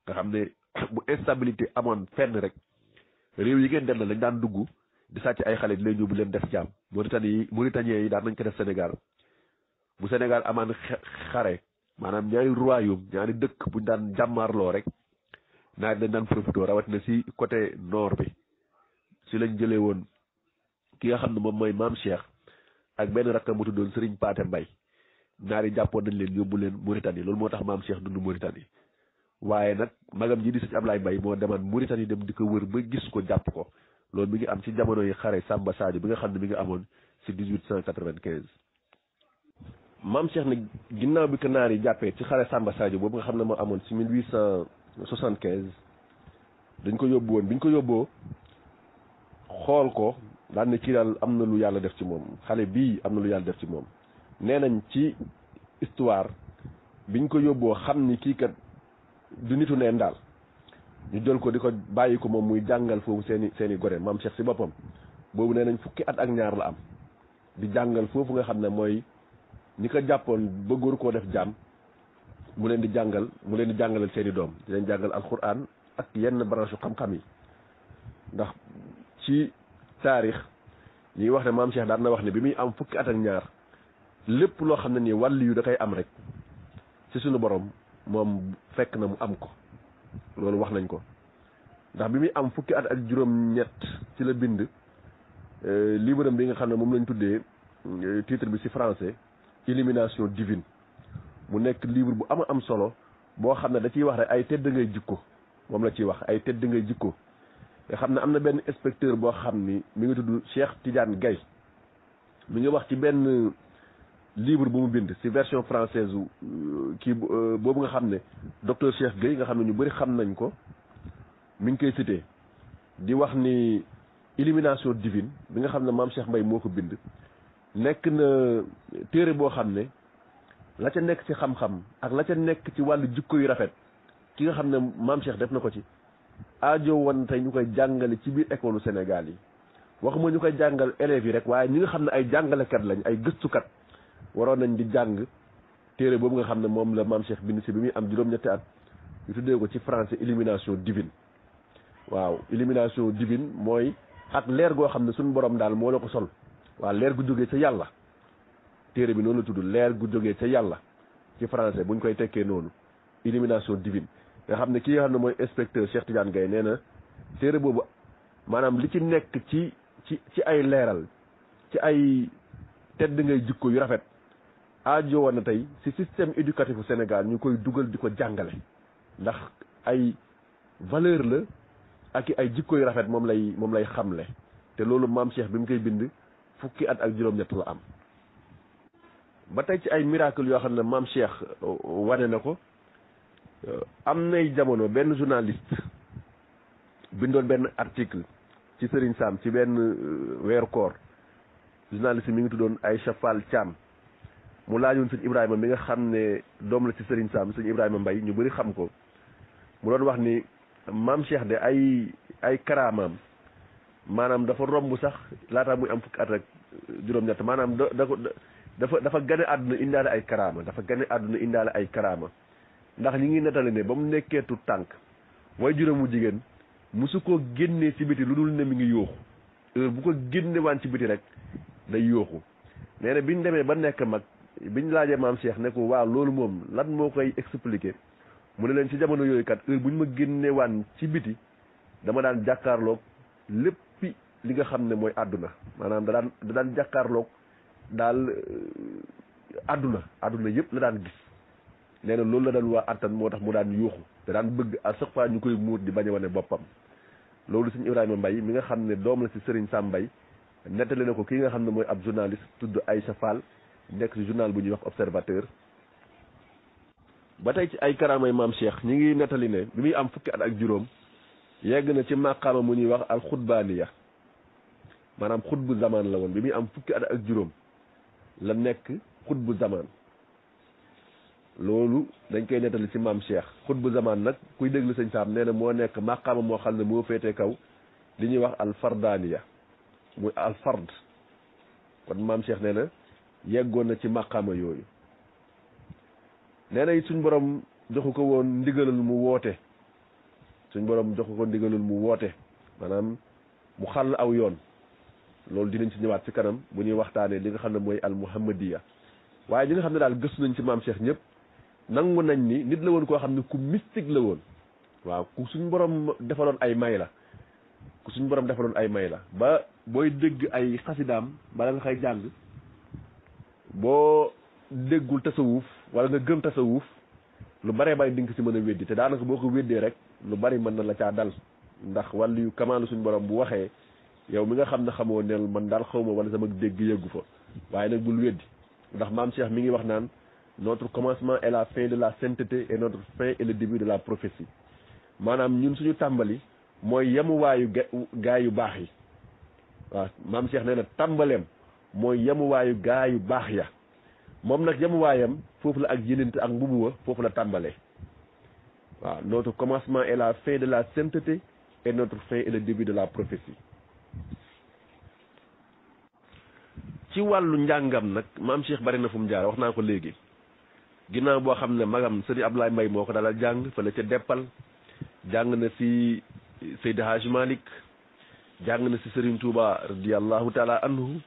nga xam ne bu instabilité amoon fenn rek réew yi ngeen dem na lañ daan dugg di sàcc ay xale di leen yóbbu leen def jaam Mauritaniens yi daan nañ ko def Sénégal bu Sénégal amaan xare maanaam ñaari royaume ñaari dëkk buñ daan jàmmaarloo rek naar dañ daan profité rawatina si côté nord bi si lañ jëlee woon ki nga xam ne moom mooy maam Cheikh ak benn rakkam bu tuddoon Serigne Paate Mbay naar yi jàppoon nañ leen yóbbu leen Mauritanie loolu moo tax maam Cheikh dund Mauritanie waaye nag magam ji di sëñ Ablaye Mbay moo demaan Mauritanie dem di ko wër ba gis ko jàpp ko loolu mi ngi am ci jamono yi xare Samba Sadio bi nga xam ne mi ngi amoon si 1895. maam Cheikh nag ginnaaw bi ko naar yi jàppee ci xare Samba Sadio boobu nga xam ne moo amoon si 1875 dañ ko yóbbu woon bi ñu ko yóbboo xool ko daan ne kii daal am na lu yàlla def ci moom xale bii am na lu yàlla def ci moom nee nañ ci histoire biñ ko yóbboo xam ni kii kat du nitu neen daal ñu jël ko di ko bàyyi ko moom muy jàngal foofu seeni gore maam Cheikh si boppam boobu nee nañ fukki at ak ñaar la am di jàngal foofu nga xam ne mooy ñi ko jàppoon bëggoon koo def jaam mu leen di jàngalal seeni doom di leen jàngal alquran ak yenn branche xam-xam yi ndax ci taarix ñi ngi wax ne maam Cheikh daan na wax ne bi muy am fukki at ak ñaar lépp loo xam ne nii wàll yu da koy am rek ci suñu borom moom fekk na mu am ko loolu wax nañ ko ndax bi muy am fukki at ak juróom-ñett ci la bind livre bi nga xam ne moom lañ tuddee titre bi ci français illumination divine mu nekk livre bu am solo boo xam ne da ciy wax rek ay tedd ngay jikko moom la ciy wax ay tedd ngay jikko nga xam ne am na benn inspecteur boo xam ni mi ngi tudd Cheikh Tidiane Gaye mi ngi wax ci benn livre bu mu bind ci version française kii boobu nga xam ne docteur Cheikh Gueye nga xam ne ñu bëri xam nañ ko mi ngi koy cité di wax ni illumination divine bi nga xam ne maam Cheikh Mbaye moo ko bind nekk na téere boo xam ne la ca nekk ci xam-xam ak la ca nekk ci wàllu jikko yu rafet ki nga xam ne maam Cheikh def na ko ci aajo woon tey ñu koy jàngale ci biir école Sénégal yi waxuma ñu koy jàngal élèves yi rek waaye ñi nga xam ne ay jàngalekat lañ ay gëstukat waroon nañ di jàng téere boobu nga xam ne moom la maam Cheikh bind si bi muy am juróom-ñetti at ñu tuddee ko ci français illumination divine waaw illumination divine mooy ak leer goo xam ne suñu borom daal moo la ko sol waaw leer gu jógee ca yàlla téere bi noonu la tudd leer gu jógee ca yàlla ci français buñ koy tekkee noonu illumination divine nga xam ne ki nga xam ne mooy inspecteur Cheikh Tidiane Gaye nee na téere boobu maanaam li ci nekk ci ay leeral ci ay tedd ngay jikko yu rafet aajo woon na tey ci système éducatif bu Sénégal ñu koy dugal di ko jàngale ndax ay valeur la ak ay jikko yu rafet moom lay xamle te loolu maam Cheikh bi mu koy bind fukki at ak juróom-ñett la am ba tey ci ay miracle yoo xam ne maam Cheikh wane na ko am nay jamono benn journaliste bindoon benn article ci Serigne Sam ci benn weeru koor journaliste mi ngi tuddoon Aïcha Fall Thiam mu laajoon sëñ Ibrahima mi nga xam ne doom la ci Serigne Sam sëñ Ibrahima Mbaye ñu bëri xam ko mu doon wax ni maam Cheikh de ay karaamaam maanaam dafa romb sax laataa muy am fukki at rek juróom-ñett maanaam dafa gane àdduna indaale ay karaama dafa gane àdduna indaale ay karaama ndax ñi ngi nettali ne ba mu nekkee tu tànk way juróomu jigéen musu ko génnee ci biti lu dul ne mi ngi yooxu heure bu ko génne waan ci biti rek day yooxu nee na biñ demee ba nekk mag biñ laajee maam Cheikh ne ko waaw loolu moom lan moo koy expliquer mu ne leen ci jamono yooyu kat heure bu ñu ma génne waan ci biti dama daan jàkkaarloog léppi li nga xam ne mooy àdduna maanaam da daan jàkkaarloog daal àdduna yëpp la daan gis nee na loolu la daan waa attan moo tax mu daan yuuxu te daan bëgg à chaque fois ñu koy muur di bañ a wane boppam loolu sëñ Ibrahima Mbaye mi nga xam ne doom la ci Serigne Sam Mbaye nettali na ko kii nga xam ne mooy ab journaliste tudd Aïcha Fall nekk ci journal bu ñuy wax Observateur ba tey ci ay karaamay maam Cheikh ñi ngi nettali ne bi muy am fukki at ak juróom yegg na ci maqaama mu ñuy wax al xutbaaniya maanaam xutbu zaman la woon bi muy am fukki at ak juróom la nekk xutbu zaman loolu dañ koy nettali ci maam Cheikh xutbu zaman nag kuy déglu sëñ Sam nee na moo nekk maqaama moo xam ne moo féete kaw li ñuy wax al fardaaniya muy al fard kon maam Cheikh nee na yeggoon na ci maqaama yooyu nee na it suñ borom joxu ko woon ndigalul mu woote suñ borom joxu ko ndigalul mu woote maanaam mu xàll aw yoon loolu dinañ ci ñëwaat ci kanam bu ñuy waxtaanee li nga xam ne mooy al muhammadiya waaye ñi nga xam ne daal gëstu nañ ci maam Cheikh ñëpp nangu nañ ni nit la woon koo xam ne ku mystique la woon waaw ku suñ borom defaloon ay may la ba booy dégg ay xasidaam bala nga xay jàng boo déggul tasawuf wala nga gëm tasawuf lu bare bari di nga ci mën a weddi te daanaka boo ko weddee rek lu bari mën na la caa dal ndax wàllu yu kamaalu suñu borom bu waxee yow mi nga xam ne xamoo neel man daal xawma wala sama dégg yëggu fa waaye nag bul weddi ndax maam Cheikh mi ngi wax naan notre commencement est la fin de la sainteté et notre fin est le début de la prophétie maanaam ñun suñu tàmbali mooy yemuwaayu gaay yu baax yi waaw maam Cheikh nee na tàmbaleem mooy yemuwaayu gaay yu baax ya moom nag yemuwaayam foofu la ak yenente ak mbubuwa foofu la tàmbalee waaw notre commencement est la fin de la sainteté et notre fin est le début de la prophétie ci wàllu njàngam nag maam Cheikh bari na fu mu jaar wax naa ko léegi ginnaaw boo xam ne magam sëriñ Abdoulaye Mbaye moo ko dalal jàng fële ca Deppal jàng na si Seydi Hadji Malick jàng na si Serigne Touba radiyallahu taala anhu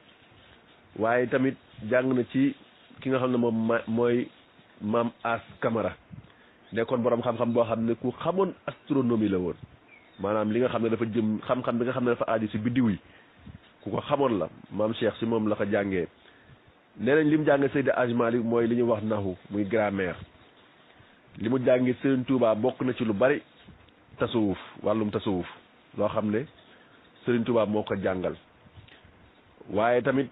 waaye tamit jàng na ci ki nga xam ne moom mooy maam As Camara nekkoon borom xam-xam boo xam ne ku xamoon astronomie la woon maanaam li nga xam ne dafa jëm xam-xam bi nga xam ne dafa aaju si biddiw yi ku ko xamoon la maam Cheikh si moom la ko jàngee nee nañ li mu jàngee Seydi Hadji Malick mooy li ñuy wax nahu muy grammaire li mu jàngee Serigne Touba bokk na ci lu bari tasawuf wàllum tasawuf loo xam ne Serigne Touba moo ko jàngal waaye tamit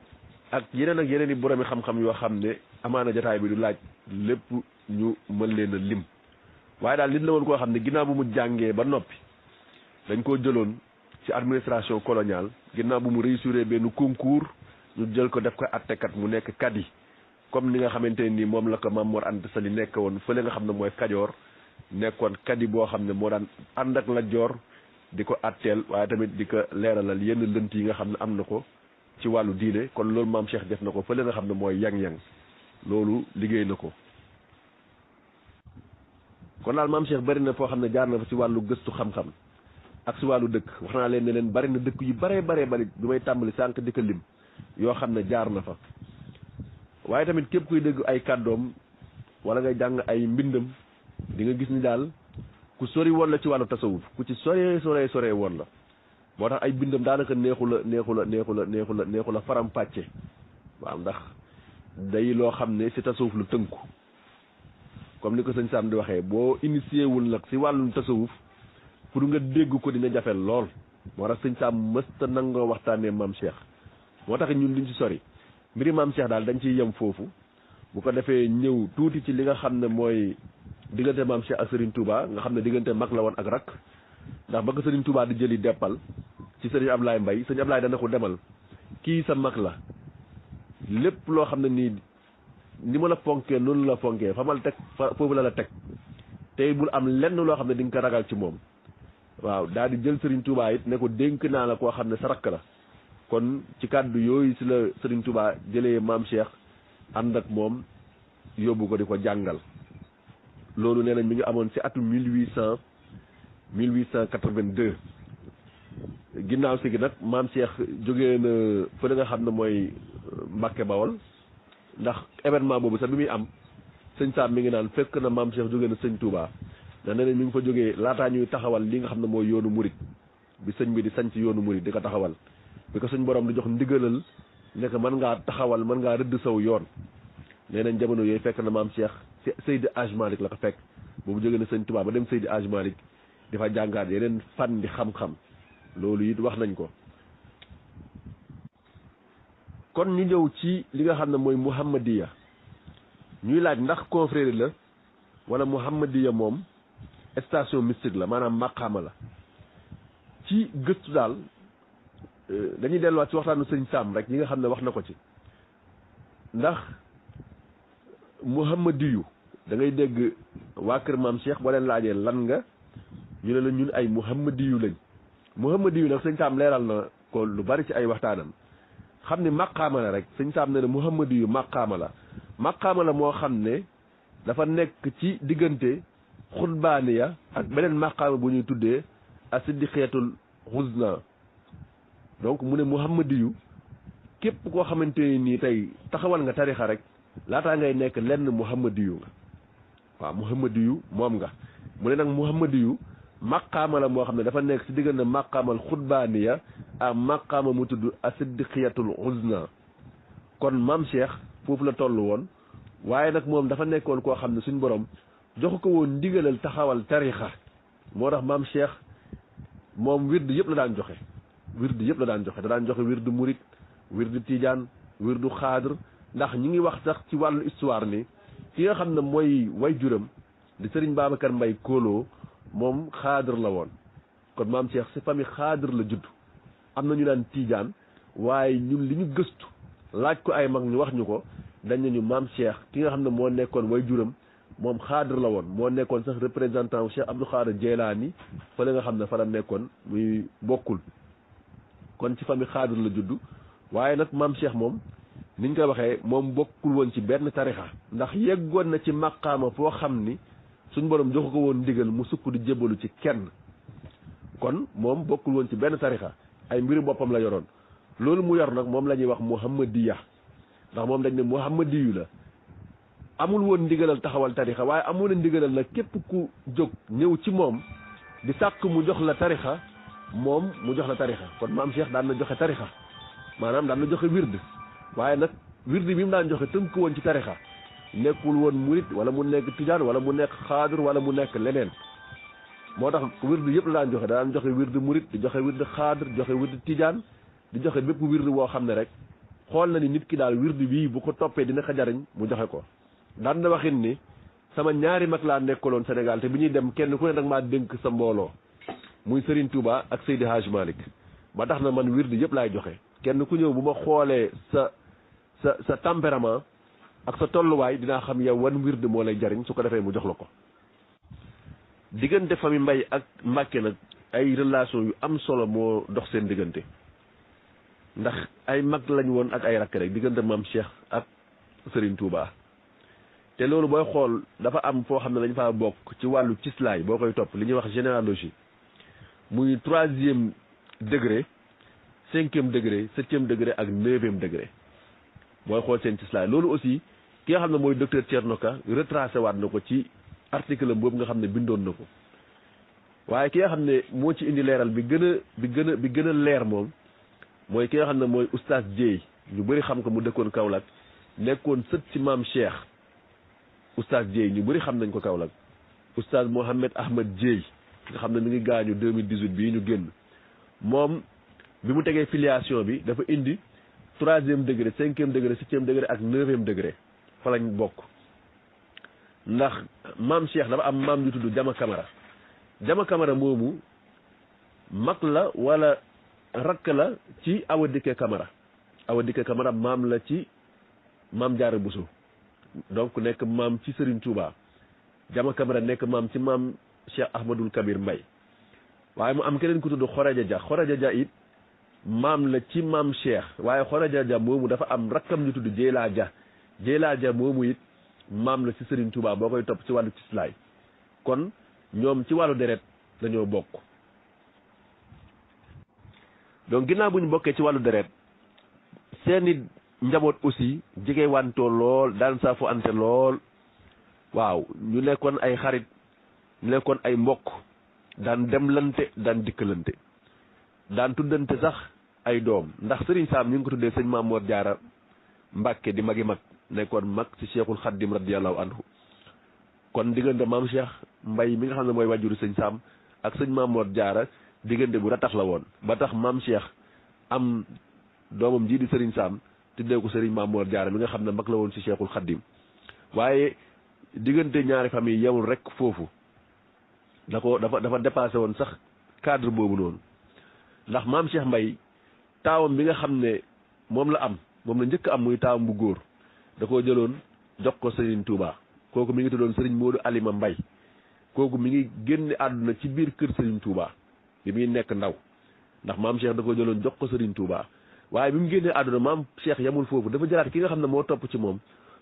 ak yeneen i boromi xam-xam yoo xam ne amaana jotaay bi du laaj lépp ñu mën leen a lim waaye daal nit la woon koo xam ne ginnaaw bu mu jàngee ba noppi dañ koo jëloon ci administration coloniale ginnaaw bu mu réussir benn concours ñu jël ko def ko attekat mu nekk kadi comme ni nga xamante ni moom la ko Mame Mor Anta Sali nekk woon fële nga xam ne mooy Kajoor nekkoon kadi boo xam ne moo daan ànd ak Lat Joor di ko atteel waaye tamit di ko leeralal yenn lënt yi nga xam ne am na ko ci wàllu diine kon loolu maam Cheikh def na ko fële nga xam ne mooy yang-yang loolu liggéey na ko kon daal maam Cheikh bari na foo xam ne jaar na fa ci wàllu gëstu xam-xam ak ci wàllu dëkk wax naa leen ne leen bari na dëkk yu bari bi may tàmbali sànq di ko lim yoo xam ne jaar na fa waaye tamit képp kuy dégg ay kàddoom wala ngay jàng ay mbindam di nga gis ni daal ku sori woon la ci wàllu tasawuf ku ci sore woon la moo tax ay bindam daanaka neexu la faram pàcce waaw ndax day loo xam ne ci tasawuf lu tënku comme ni ko sëñ Sam di waxee boo initié wul nag ci wàllum tasawuf pour nga dégg ko dina jafel lool moo tax sëñ Sam mësta nangoo waxtaanee maam Cheikh moo tax ñun liñ ci sori mbiri maam Cheikh daal dañ ciy yem foofu bu ko defee ñëw tuuti ci li nga xam ne mooy diggante maam Cheikh ak Serigne Touba nga xam ne diggante mag la woon ak rak ndax ba ko Serigne Touba di jëli Deppal ci Serigne Ablaye Mbaye Serigne Ablaye dana ko demal kii sa mag la lépp loo xam ne nii ni ma la fonkee noonu la fonkee fa ma la teg foofu la teg tey bul am lenn loo xam ne di nga ko ragal ci moom waaw daal di jël Serigne Touba it ne ko dénk naa la koo xam ne sa rakk la kon ci kàddu yooyu si la Serigne Touba jëlee maam Cheikh ànd ak moom yóbbu ko di ko jàngal loolu nee nañ mi ngi amoon si atum 1882 ginnaaw si gi nag maam Cheikh jógee na fële nga xam ne mooy Mbàkke Bawol ndax événement boobu sax bi muy am sëñ Saam mi ngi naan fekk na maam Cheikh jógee na sëñ Touba ndax nee nañ mi ngi fa jógee laataa ñuy taxawal li nga xam ne mooy yoonu murit bi sëñ bi di sanc yoonu murit di ko taxawal bi ko suñ borom di jox ndigalal ne ko mën ngaa taxawal mën ngaa rëdd saw yoon nee nañ jamono yooyu fekk na maam Cheikh Seydi Hadj Malick la ko fekk boobu jógee na sëñ Touba ba dem Seydi Hadj Malick di fa jàngaat yeneen fan di xam-xam loolu it wax nañ ko. kon ñu ñëw ci li nga xam ne mooy muhammadiya ñuy laaj ndax confrérie la wala muhammadiya moom station mystique la maanaam maqaama la ci gëstu daal dañuy delluwaat ci waxtaanu sëñ Sam rek yi nga xam ne wax na ko ci ndax muhammadiyu da ngay dégg waa kër maam Cheikh boo leen laajee lan nga ñu ne la ñun ay muhammadiyu lañ muhammadiyu nag sëñ Sam leeral na ko lu bari ci ay waxtaanam xam ni maqaama la rek sëñ Sam ne ne muhammadiyu maqaama la moo xam ne dafa nekk ci diggante xutbaaniya ak beneen maqaama bu ñuy tuddee asiddiqiyatul husna donc mu ne muhammadiyu képp koo xamante nii tey taxawal nga tarixa rek laataa ngay nekk lenn muhammadiyu nga waaw muhammadiyu moom nga mu ne nag muhammadiyu maqaama la moo xam ne dafa nekk ci diggante maqaamal xutbaaniya ak maqaama mu tudd asiddiqiyatul husna kon maam Cheikh foofu la toll woon waaye nag moom dafa nekkoon koo xam ne suñ borom joxu ko woon ndigalal taxawal tarixa moo tax maam Cheikh moom wird yëpp la daan joxe da daan joxe wirdu murit wirdu tijaan wirdu xaadir ndax ñu ngi wax sax ci wàllu histoire ni ki nga xam ne mooy way juram di Serigne Babacar Mbaye Kolo moom xaadir la woon kon maam Cheikh si famille xaadir la judd am na ñu daan tijaan waaye ñun li ñu gëstu laaj ko ay mag ñu wax ñu ko dañ nañu maam Cheikh ki nga xam ne moo nekkoon way juram moom xaadir la woon moo nekkoon sax représentant Cheikh Abdou Khadir Jeylaani fa la nga xam ne fa la nekkoon muy bokkul kon ci famille xaadir la judd waaye nag maam Cheikh moom niñ koy waxee moom bokkul woon ci benn tarixa ndax yeggoon na ci maqaama foo xam ni suñ borom joxu ko woon ndigal mu sukk di jébbalu ci kenn kon moom bokkul woon ci benn tarixa ay mbiru boppam la yoroon loolu mu yor nag moom la ñuy wax muhammadiya ndax moom dañ ne muhammadiyu la amul woon ndigalal taxawal tarixa waaye amul na ndigalal nag képp ku jóg ñëw ci moom di sàkk mu jox la tarixa moom mu jox la tarixa kon maam Cheikh daan na joxe tarixa maanaam daan na joxe wird waaye nag wird bi mu daan joxe tënk woon ci tarixa nekkul woon murit wala mu nekk tijaan wala mu nekk xaadir wala mu nekk leneen moo tax wird yëpp la daan joxe daan joxe wird murit di joxe wird xaadir joxe wird tijaan di joxe bépp wird boo xam ne rek xool na ni nit ki daal wird bii bu ko toppee dina ko jariñ mu joxe ko daan na waxin ni sama ñaari mag laa nekkaloon Sénégal te bi ñuy dem kenn ku ne nag maa dénk sa mbooloo muy Serigne Touba ak Seydi Hadj Malick ba tax na man wird yëpp laay joxe kenn ku ñëw bu ma xoolee sa tempérament ak sa tolluwaay dinaa xam yow wan wird moo lay jariñ su ko defee mu jox la ko diggante famille Mbaye ak Mbàkke nag ay relation yu am solo moo dox seen diggante ndax ay mag lañ woon ak ay rakk rek diggante maam Cheikh ak Serigne Touba te loolu booy xool dafa am foo xam ne dañ faa bokk ci wàllu cislaay boo koy topp li ñuy wax généalogie muy 3e degré 5e degré 7e degré ak 9e degré booy xool seen cislaay loolu aussi ki nga xam ne mooy docteur Thierno Ka retracé waat na ko ci article boobu nga xam ne bindoon na ko waaye ki nga xam ne moo ci indi leeral bi gën a leer moom mooy ki nga xam ne mooy oustaz Dieye ñu bëri xam ko mu dëkkoon Kaolack nekkoon sët ci maam Cheikh oustaz Dieye ñu bëri xam nañ ko Kaolack oustaz Mohamed Ahmed Dieye nga xam ne mi ngi gaañu 2018 bii ñu génn moom bi mu tegee filiation bi dafa indi 3e degré 5e degré 7e degré ak 9e degré fa lañ bokk ndax maam Cheikh dafa am maam ñu tudd Jama Camara moomu mag la wala rakk la ci Awa Dikke Camara maam la ci maam Jaara Buso donc nekk maam ci Serigne Touba Jama Camara nekk maam ci maam Cheikh Ahmadul Kabir Mbay waaye mu am keneen ku tudd Xoraja Ja Xoraja Ja it maam la ci maam Cheikh waaye Xoraja Ja moomu dafa am rakkam ñu tudd Jéelaa Ja Jéelaa Ja moomu it maam la ci Serigne Touba boo koy topp ci wàllu cislaay kon ñoom ci wàllu deret dañoo bokk. donc ginnaaw bu ñu bokkee ci wàllu deret seeni njaboot aussi jege wantoo lool daan saafo ante lool waaw ñu nekkoon ay xarit ñu nekkoon ay mbokk daan demlante daan dikkalante daan tuddante sax ay doom ndax Serigne Sam ñu ngi ko tuddee sëñ Mamoor Jaara Mbàkke di magi mag nekkoon mag ci Cheikhul Xaddim radiyallahu anhu kon diggante maam Cheikh Mbay mi nga xam ne mooy wàjjuru sëñ Sam ak sëñ Mamoor Jaara diggante bu ratax la woon ba tax maam Cheikh am doomam ji di Serigne Sam tuddee ko Serigne Mamoor Jaara mi nga xam ne mag la woon ci Cheikhul Xaddim waaye diggante ñaari famille yemul rek foofu dafa dépassé woon sax cadre boobu noonu ndax maam Cheikh Mbay taawam bi nga xam ne moom la njëkk am muy taawam bu góor da koo jëloon jox ko Serigne Touba kooku mi ngi tuddoon Serigne Modou Alima Mbay kooku mi ngi génne àdduna ci biir kër Serigne Touba bi muy nekk ndaw ndax maam Cheikh da koo jëloon jox ko Serigne Touba waaye bi mu génnee àdduna maam Cheikh yamul foofu dafa jëlaat ki nga xam ne moo topp ci moom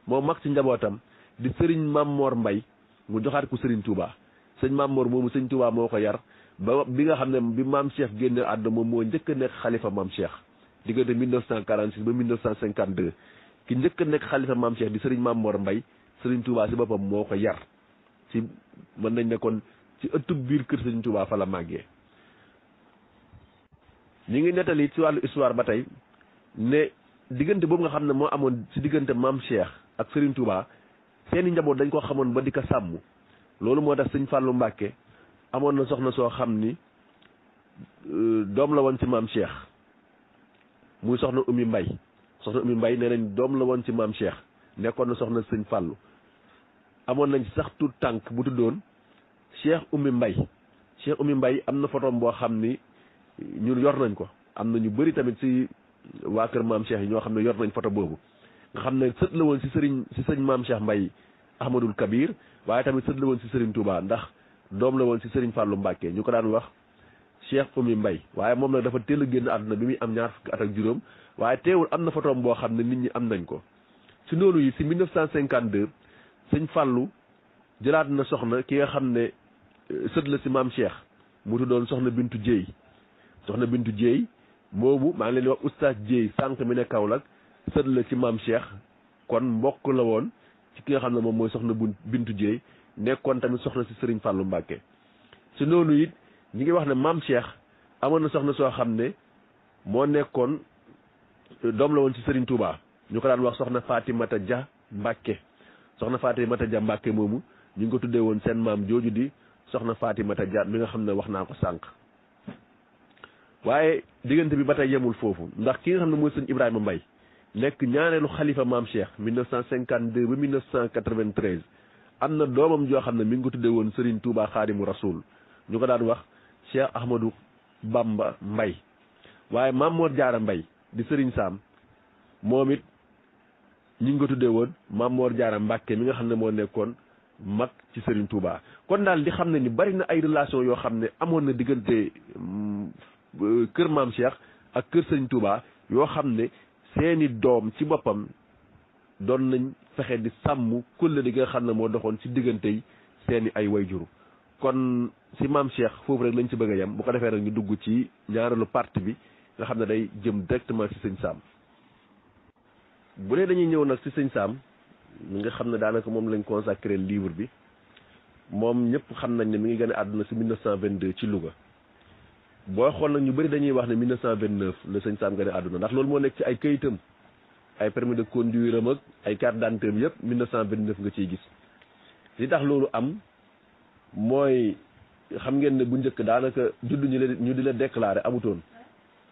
moo mag ci njabootam di Serigne Mamor Mbay mu joxaat ko Serigne Touba sëñ Mamor moomu sëñ Touba moo ko yar ba bi nga xam ne bi maam Cheikh génnee àdduna moom moo njëkk a nekk xalifa maam Cheikh diggante 1946 ba 1952 ki njëkk a nekk xalifa maam Cheikh di Serigne Mamor Mbay Serigne Touba si boppam moo ko yar ci mën nañ ne kon ci ëttub biir kër Serigne Touba fa la màggee. ñi ngi nettali ci wàllu histoire ba tey ne diggante boobu nga xam ne moo amoon ci diggante maam Cheikh ak Serigne Touba seeni njaboot dañ ko xamoon ba di ko sàmm loolu moo tax sëñ Fallou Mbàkke amoon na soxna soo xam ni doom la woon ci maam Cheikh muy soxna Oumy Mbay nee nañ doom la woon ci maam Cheikh nekkoon na soxna sëñ Fallou amoon nañ ci sax tuut tànk bu tuddoon Cheikh Oumy Mbay am na photom boo xam ni ñun yor nañ ko am na ñu bëri tamit ci waa kër maam Cheikh yi ñoo xam ne yor nañ photo boobu nga xam ne sët la woon ci sëñ maam Cheikh Mbay Ahmadul Kabir waaye tamit sët la woon ci Serigne Touba ndax doom la woon ci Serigne Fallou Mbacke ñu ko daan wax Cheikh Oumy Mbay waaye moom nag dafa teel a génn àdduna bi muy am ñaar fukki at ak juróom waaye teewul am na photom boo xam ne nit ñi am nañ ko ci noonu yi ci 1952 sëñ Fallou jëlaat na soxna ki nga xam ne sët la ci maam Cheikh mu tuddoon soxna Bintu Jéey moomu maa ngi leen di wax oustaz Jéey sànq mi ne Kaolack sët la ci maam Cheikh kon mbokk la woon ci ki nga xam ne moom mooy soxna Bintu Jéey nekkoon tamit soxna ci Serigne Fallou Mbacke ci noonu it ñi ngi wax ne maam Cheikh amoon na soxna soo xam ne moo nekkoon doom la woon ci Serigne Touba ñu ko daan wax soxna Fatimata Dia Mbacke soxna Fatimata Dia Mbacke moomu ñu ngi ko tuddee woon seen maam jooju di soxna Fatimata Dia mi nga xam ne wax naa ko sànq waaye diggante bi ba tey yemul foofu ndax ki nga xam ne mooy sëñ Ibrahima Mbay nekk ñaareelu xalifa maam Cheikh 1952 ba 1993 am na doomam joo xam ne mi ngi ko tuddee woon Serigne Touba Xaadimu Rasul ñu ko daan wax Cheikh Ahmadou Bamba Mbay waaye Maam Mor Jaara Mbay di Serigne Sam moom it ñi ngi ko tuddee woon Maam Mor Jaara Mbàkke mi nga xam ne moo nekkoon mag ci Serigne Touba kon daal di xam ne ni bari na ay relation yoo xam ne amoon na diggante kër maam Cheikh ak kër Serigne Touba yoo xam ne seeni doom ci boppam doon nañ fexe di sàmm kóllëre gi nga xam ne moo doxoon ci diggante yi seeni ay wayjur kon ci maam Cheikh foofu rek lañ ci bëgg a yem bu ko defee rek ñu dugg ci ñaareelu partie bi nga xam ne day jëm directement ci sëñ Sam bu dee dañuy ñëw nag ci sëñ Sam mi nga xam ne daanaka moom lañ consacré livre bi moom ñëpp xam nañ ne mi ngi gën a àdduna ci 1922 ci Louga booy xool nag ñu bëri dañuy wax ne 1929 la sëñ Sam gën a àdduna ndax loolu moo nekk ci ay këyitam ay permis de conduire am ak ay carte d'identité am yëpp 1929 nga ciy gis li tax loolu am mooy xam ngeen ne bu njëkk daanaka judd ñu di la déclaré amutoon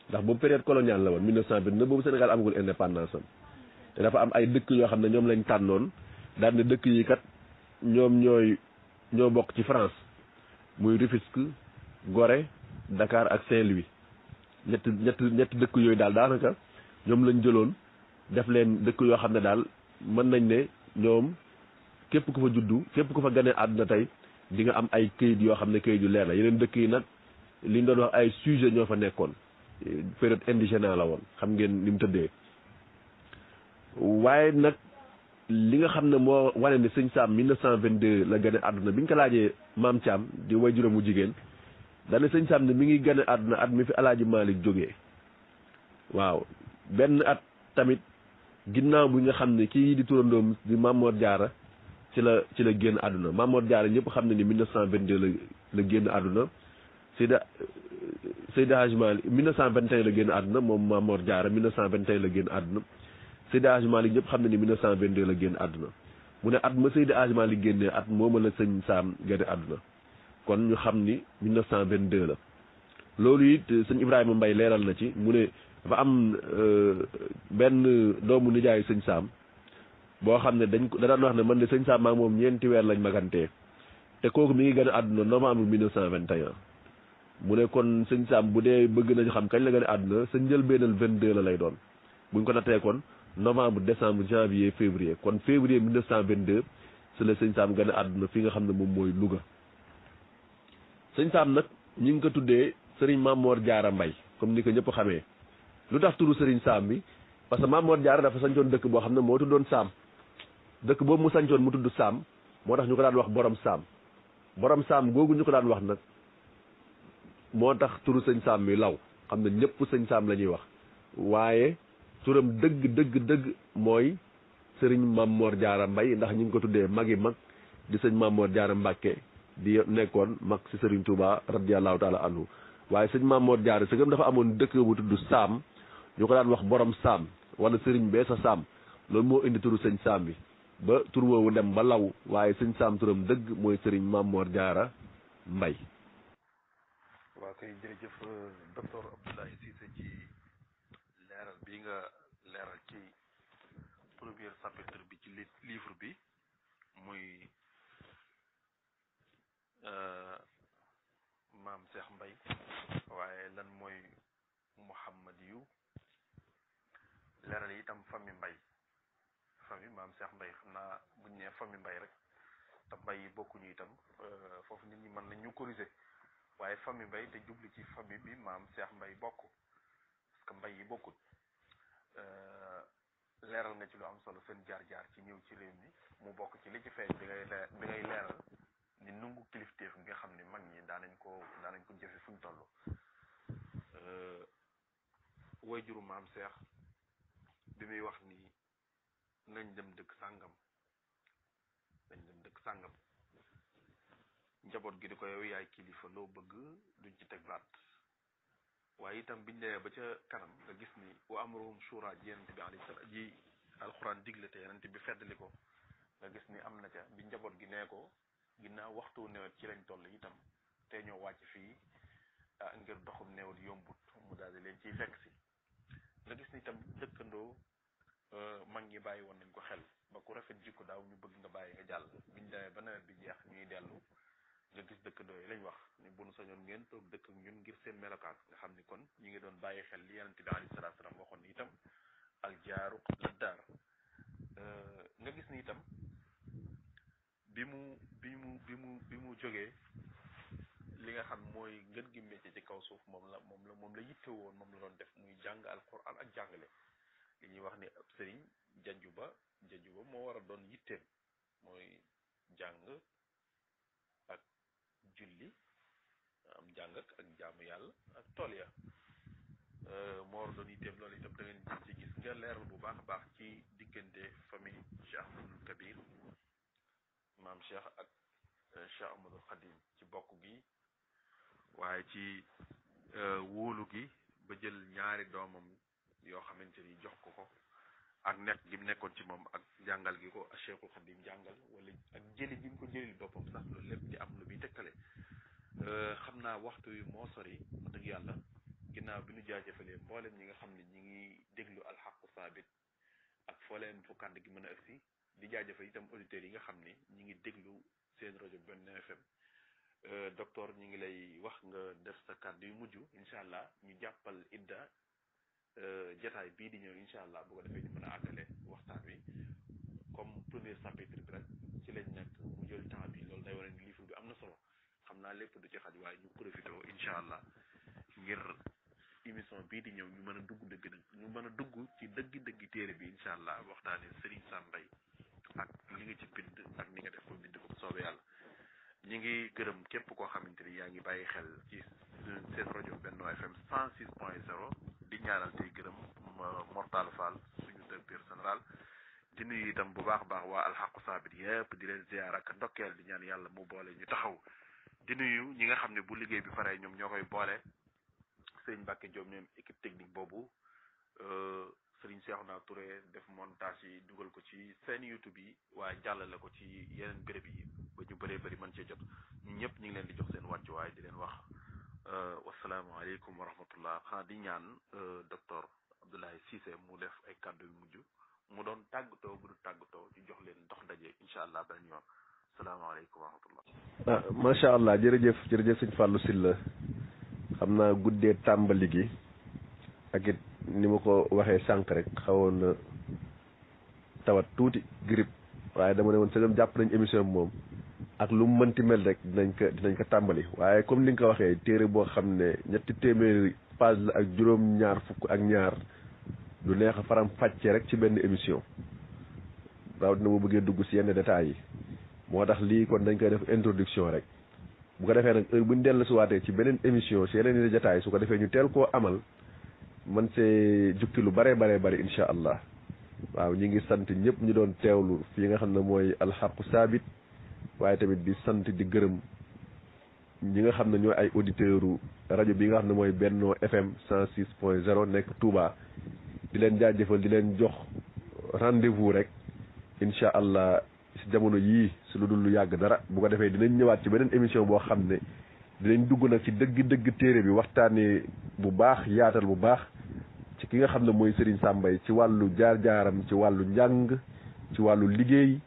ndax boobu période coloniale la woon 1929 boobu Sénégal amagul indépendance am te dafa am ay dëkk yoo xam ne ñoom lañ tànnoon daal ne dëkk yi kat ñoo bokk ci France muy Rufisque Gorée Dakar ak Saint-Louis ñett dëkk yooyu daal daanaka ñoom lañ jëloon def leen dëkk yoo xam ne daal mën nañ ne ñoom képp ku fa juddu képp ku fa gane àdduna tey di nga am ay këyit yoo xam ne këyit yu leer la. yeneen dëkk yi nag li ñu doon wax ay sujet ñoo fa nekkoon période indigène la woon xam ngeen ni mu tëddee. waaye nag li nga xam ne moo wane ne sëñ Sam 1922 la gane àdduna bi ñu ko laajee maam Thiam di waajuram mu jigéen dane sëñ Sam ne mi ngi gane àdduna at mi fi Alaaji Malick jógee. waaw benn at tamit ginnaaw bi nga xam ne kii di turandoom di Mamor Diarra ci la génn àdduna. Mamor Diarra ñëpp xam ne ni 1922 la génn àdduna. Seyda Hadji Malick 1921 la génn àdduna moom Mamor Diarra 1921 la génn àdduna. Seyda Hadji Malick ñëpp xam ne ni 1922 la génn àdduna. mu ne at ma Seyda Hadji Malick génnee at mooma la sëñ Sam génn àdduna. kon ñu xam ni 1922 la. loolu it sëñ Ibrahima Mbaye leeral na ci mu ne dafa am benn doomu nijaayu sëñ Sam boo xam ne da daan wax ne man de sëñ Sam maa moom ñeenti weer lañ magantee te kooku mi ngi gën a àdduna novembre 1921. mu ne kon sëñ Sam bu dee bëgg nañu xam kañ la gën a àdduna sa njëlbeenal 22 la lay doon buñ ko nattee kon novembre décembre janvier février kon février 1922 c'est la sëñ Sam gën a àdduna fi nga xam ne moom mooy Louga. sëñ Sam nag ñu ngi ko tuddee Serigne Mamor Diarra Mbaye comme ni ko ñëpp xamee. lu tax turu Serigne Sam bi parce que Mamor Diarra dafa sancoon dëkk boo xam ne moo tuddoon Sam dëkk boobu mu sancoon mu tudd Sam moo tax ñu ko daan wax borom Sam googu ñu ko daan wax nag moo tax turu sëñ Sam mi law xam ne ñëpp sëñ Sam la ñuy wax waaye turam dëgg mooy Serigne Mamor Diarra Mbaye ndax ñu ngi ko tuddee magi mag di sëñ Mamor Diarra Mbacke di nekkoon mag si Serigne Touba radiyallahu taala anhu waaye sëñ Mamor Diarra sëgam dafa amoon dëkk bu tudd Sam ñu ko daan wax borom Sam wala Serigne bee sa Sam loolu moo indi turu sëñ Sam bi ba tur woowu dem ba law waaye sëñ Sam turam dëgg mooy Serigne Mamor Diarra Mbaye. waa kay jërëjëf docteur Abdoulaye Cissé ci leeral bi nga leeral ci premier chapitre bi ci livre bi muy maam Cheikh Mbaye waaye lan mooy Mouhamad yu leeral itam famille Mbaye famille maam Cheikh Mbaye xam naa buñ nee famille Mbaye rek te Mbaye yi bokkuñu itam foofu nit ñi mën nañ ñu corriger waaye famille Mbaye te jubli ci famille bi maam Cheikh Mbaye bokk parce que Mbaye yi bokkut leeral nga ci lu am solo seen jaar-jaar ci ñëw ci réew mi mu bokk ci li ci feeñ bi ngay leeral ni nungu kilifteef nga xam ne mag ñi daanañ ko jëfe fuñ toll waajuru maam Cheikh bi muy wax ni nañ dem dëkk sàngam njaboot gi di ko yow yaay kilifa loo bëgg duñ ci teg baat waaye itam biñ demee ba ca kanam nga gis ni wa amruhum shura ji yenent bi alayhi salaam ji alxuraan digle te yenent bi feddali ko nga gis ni am na ca bi njaboot gi nee ko ginnaaw waxtu nawet ci lañ toll itam te ñoo wàcc fii ngir doxum néew di yombut mu daal di leen ciy fekk si nga gis ni itam dëkkandoo mag ñi bàyyi woon nañ ko xel ba ku rafet jikko daaw ñu bëgg nga bàyyi nga jàll biñ demee ba nawet bi jeex ñuy dellu nga gis dëkkandoo yi lañ wax ni bu nu sañoon ngeen toog dëkk ak ñun ngir seen melokaan nga xam ni kon ñi ngi doon bàyyi xel li yonent bi alayhi salaatu salaam waxoon ni itam al jaaru la daar nga gis ni itam bi mu jógee li nga xam mooy ngën gi métier ci kaw suuf moom la yitte woon moom la doon def muy jàng alquran ak jàngale li ñuy wax ni ab sëriñ janju ba moo war a doon yitteem mooy jàng ak julli am jàng ak jaamu yàlla ak tool ya moo war a doon yitteem loolu itam da ngeen ci gis nga leeral bu baax a baax ci diggante famille Cheikh Ahmadul Kabir maam Cheikh ak Cheikh Ahmadul Khadim ci bokk gi waaye ci wóolu gi ba jël ñaari doomam yoo xamante ni jox ko ak nekk gi mu nekkoon ci moom ak jàngal gi ko Cheikhul Khadim jàngal wala ak jëli gi mu ko jëlil boppam sax loolu lépp di am lu muy tëkkale xam naa waxtu wi moo sori wax dëgg yàlla ginnaaw bi ñu jaajëfalee mboolem ñi nga xam ne ñi ngi déglu alxaqu saabit ak foo leen fu kànd gi mën a agsi di jaajëfal itam auditeurs yi nga xam ne ñi ngi déglu seen rajo Benno FM docteur ñi ngi lay wax nga def sa kàddu yu mujj incha allah ñu jàppal idda jataay bii di ñëw incha allah bu ko defee ñu mën a àggale waxtaan wi comme premier chapitre bi rek ci lañ nekk mu jël temps bi loolu day wane ni livre bi am na solo xam naa lépp du ci xaj waaye ñu profité incha allah ngir émission bii di ñëw ñu mën a dugg ñu mën a dugg ci dëgg téere bi incha allah waxtaane Serigne Sam Mbaye ak li nga ci bind ak ni nga def ko bind ko soobee yàlla ñi ngi gërëm képp koo xamante ni yaa ngi bàyyi xel ci seen rajo Benno FM 106.0 di ñaanal tey gërëm Mortal Fall suñu directeur général di nuyu itam bu baax a baax waa alxaqu saabit yëpp di leen ziar ak ndokkeel di ñaan yàlla mu boole ñu taxaw di nuyu ñi nga xam ne bu liggéey bi faree ñoom ñoo koy boole Sëriñ Mbacke Diop ñoom équipe technique boobu Sëriñ Cheikhouna Touré def montage yi dugal ko ci seen YouTube yi waaye jàllale ko ci yeneen béréb yi ba ñu bëree bëri mën cee jot ñun ñëpp ñu ngi leen di jox seen wàccuwaay di leen wax wasalaamaaleykum wa rahmatullah xanaa di ñaan docteur Abdoulaye Cissé mu def ay kàddu yu mujj mu doon tàggatoo bu du tàggatoo ci jox leen dox ndaje incha allah beneen yoon salaamaaleykum wa rahmatullah. macha allah jërëjëf sëñ Fallou Sylla xam naa guddee tàmbali gi ak it ni ma ko waxee sànq rek xawoon na tawat tuuti grippe waaye dama ne woon sëgam jàpp nañ émission bi moom ak lu mu mënti mel rek dinañ ko tàmbali waaye comme ni nga ko waxee téere boo xam ne 300 page la ak juróom-ñaar fukk ak ñaar du neex a faram fàcce rek ci benn émission raw dina ma bëggee dugg si yenn détails yi moo tax lii kon dañ koy def introduction rek bu ko defee nag heure bu ñu dellu si waatee ci beneen émission si yeneen i détails su ko defee ñu teel koo amal man see jukki lu bare incha allah waaw ñi ngi sant ñëpp ñu doon teewlu fii nga xam ne mooy alxaqu saabit waaye tamit di sant di gërëm ñi nga xam ne ñooy ay auditeurs rajo bi nga xam ne mooy Benno FM 106.0 nekk Touba di leen jaajëfal di leen jox rendez-vous rek incha allah si jamono yii si lu dul lu yàgg dara bu ko defee dinañ ñëwaat ci beneen émission boo xam ne dinañ dugg nag ci dëgg téere bi waxtaanee bu baax yaatal bu baax ci ki nga xam ne mooy Serigne Sam Mbaye ci wàllu jaar-jaaram ci wàllu njàng ci wàllu liggéey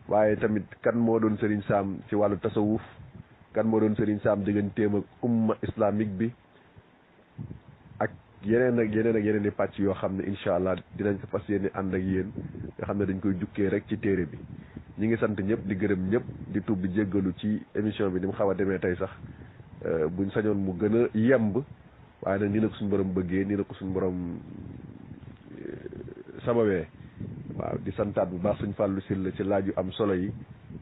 waaye tamit kan moo doon Serigne Sam ci wàllu tasawuf kan moo doon Serigne Sam digganteem ak umma islamique bi ak yeneen i pàcc yoo xam ne incha allah dinañ ko fas yéene ànd ak yéen nga xam ne dañ koy jukkee rek ci téere bi ñi ngi sant ñëpp di gërëm ñëpp di tuub di jéggalu ci émission bi ni mu xaw a demee tey sax buñ sañoon mu gën a yemb waaye nag nii la ko suñu borom bëggee nii la ko suñu borom sababee waaw di santaat bu baax suñ Fallou Sylla ci laaj yu am solo yi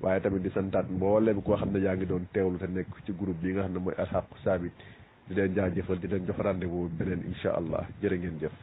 waaye tamit di santaat mboolem koo xam ne yaa ngi doon teewlu te nekk ci groupe bi nga xam ne mooy alxaqu saabit di leen jaajëfal di leen jox rendez-vous beneen incha allah jërë ngeen jëf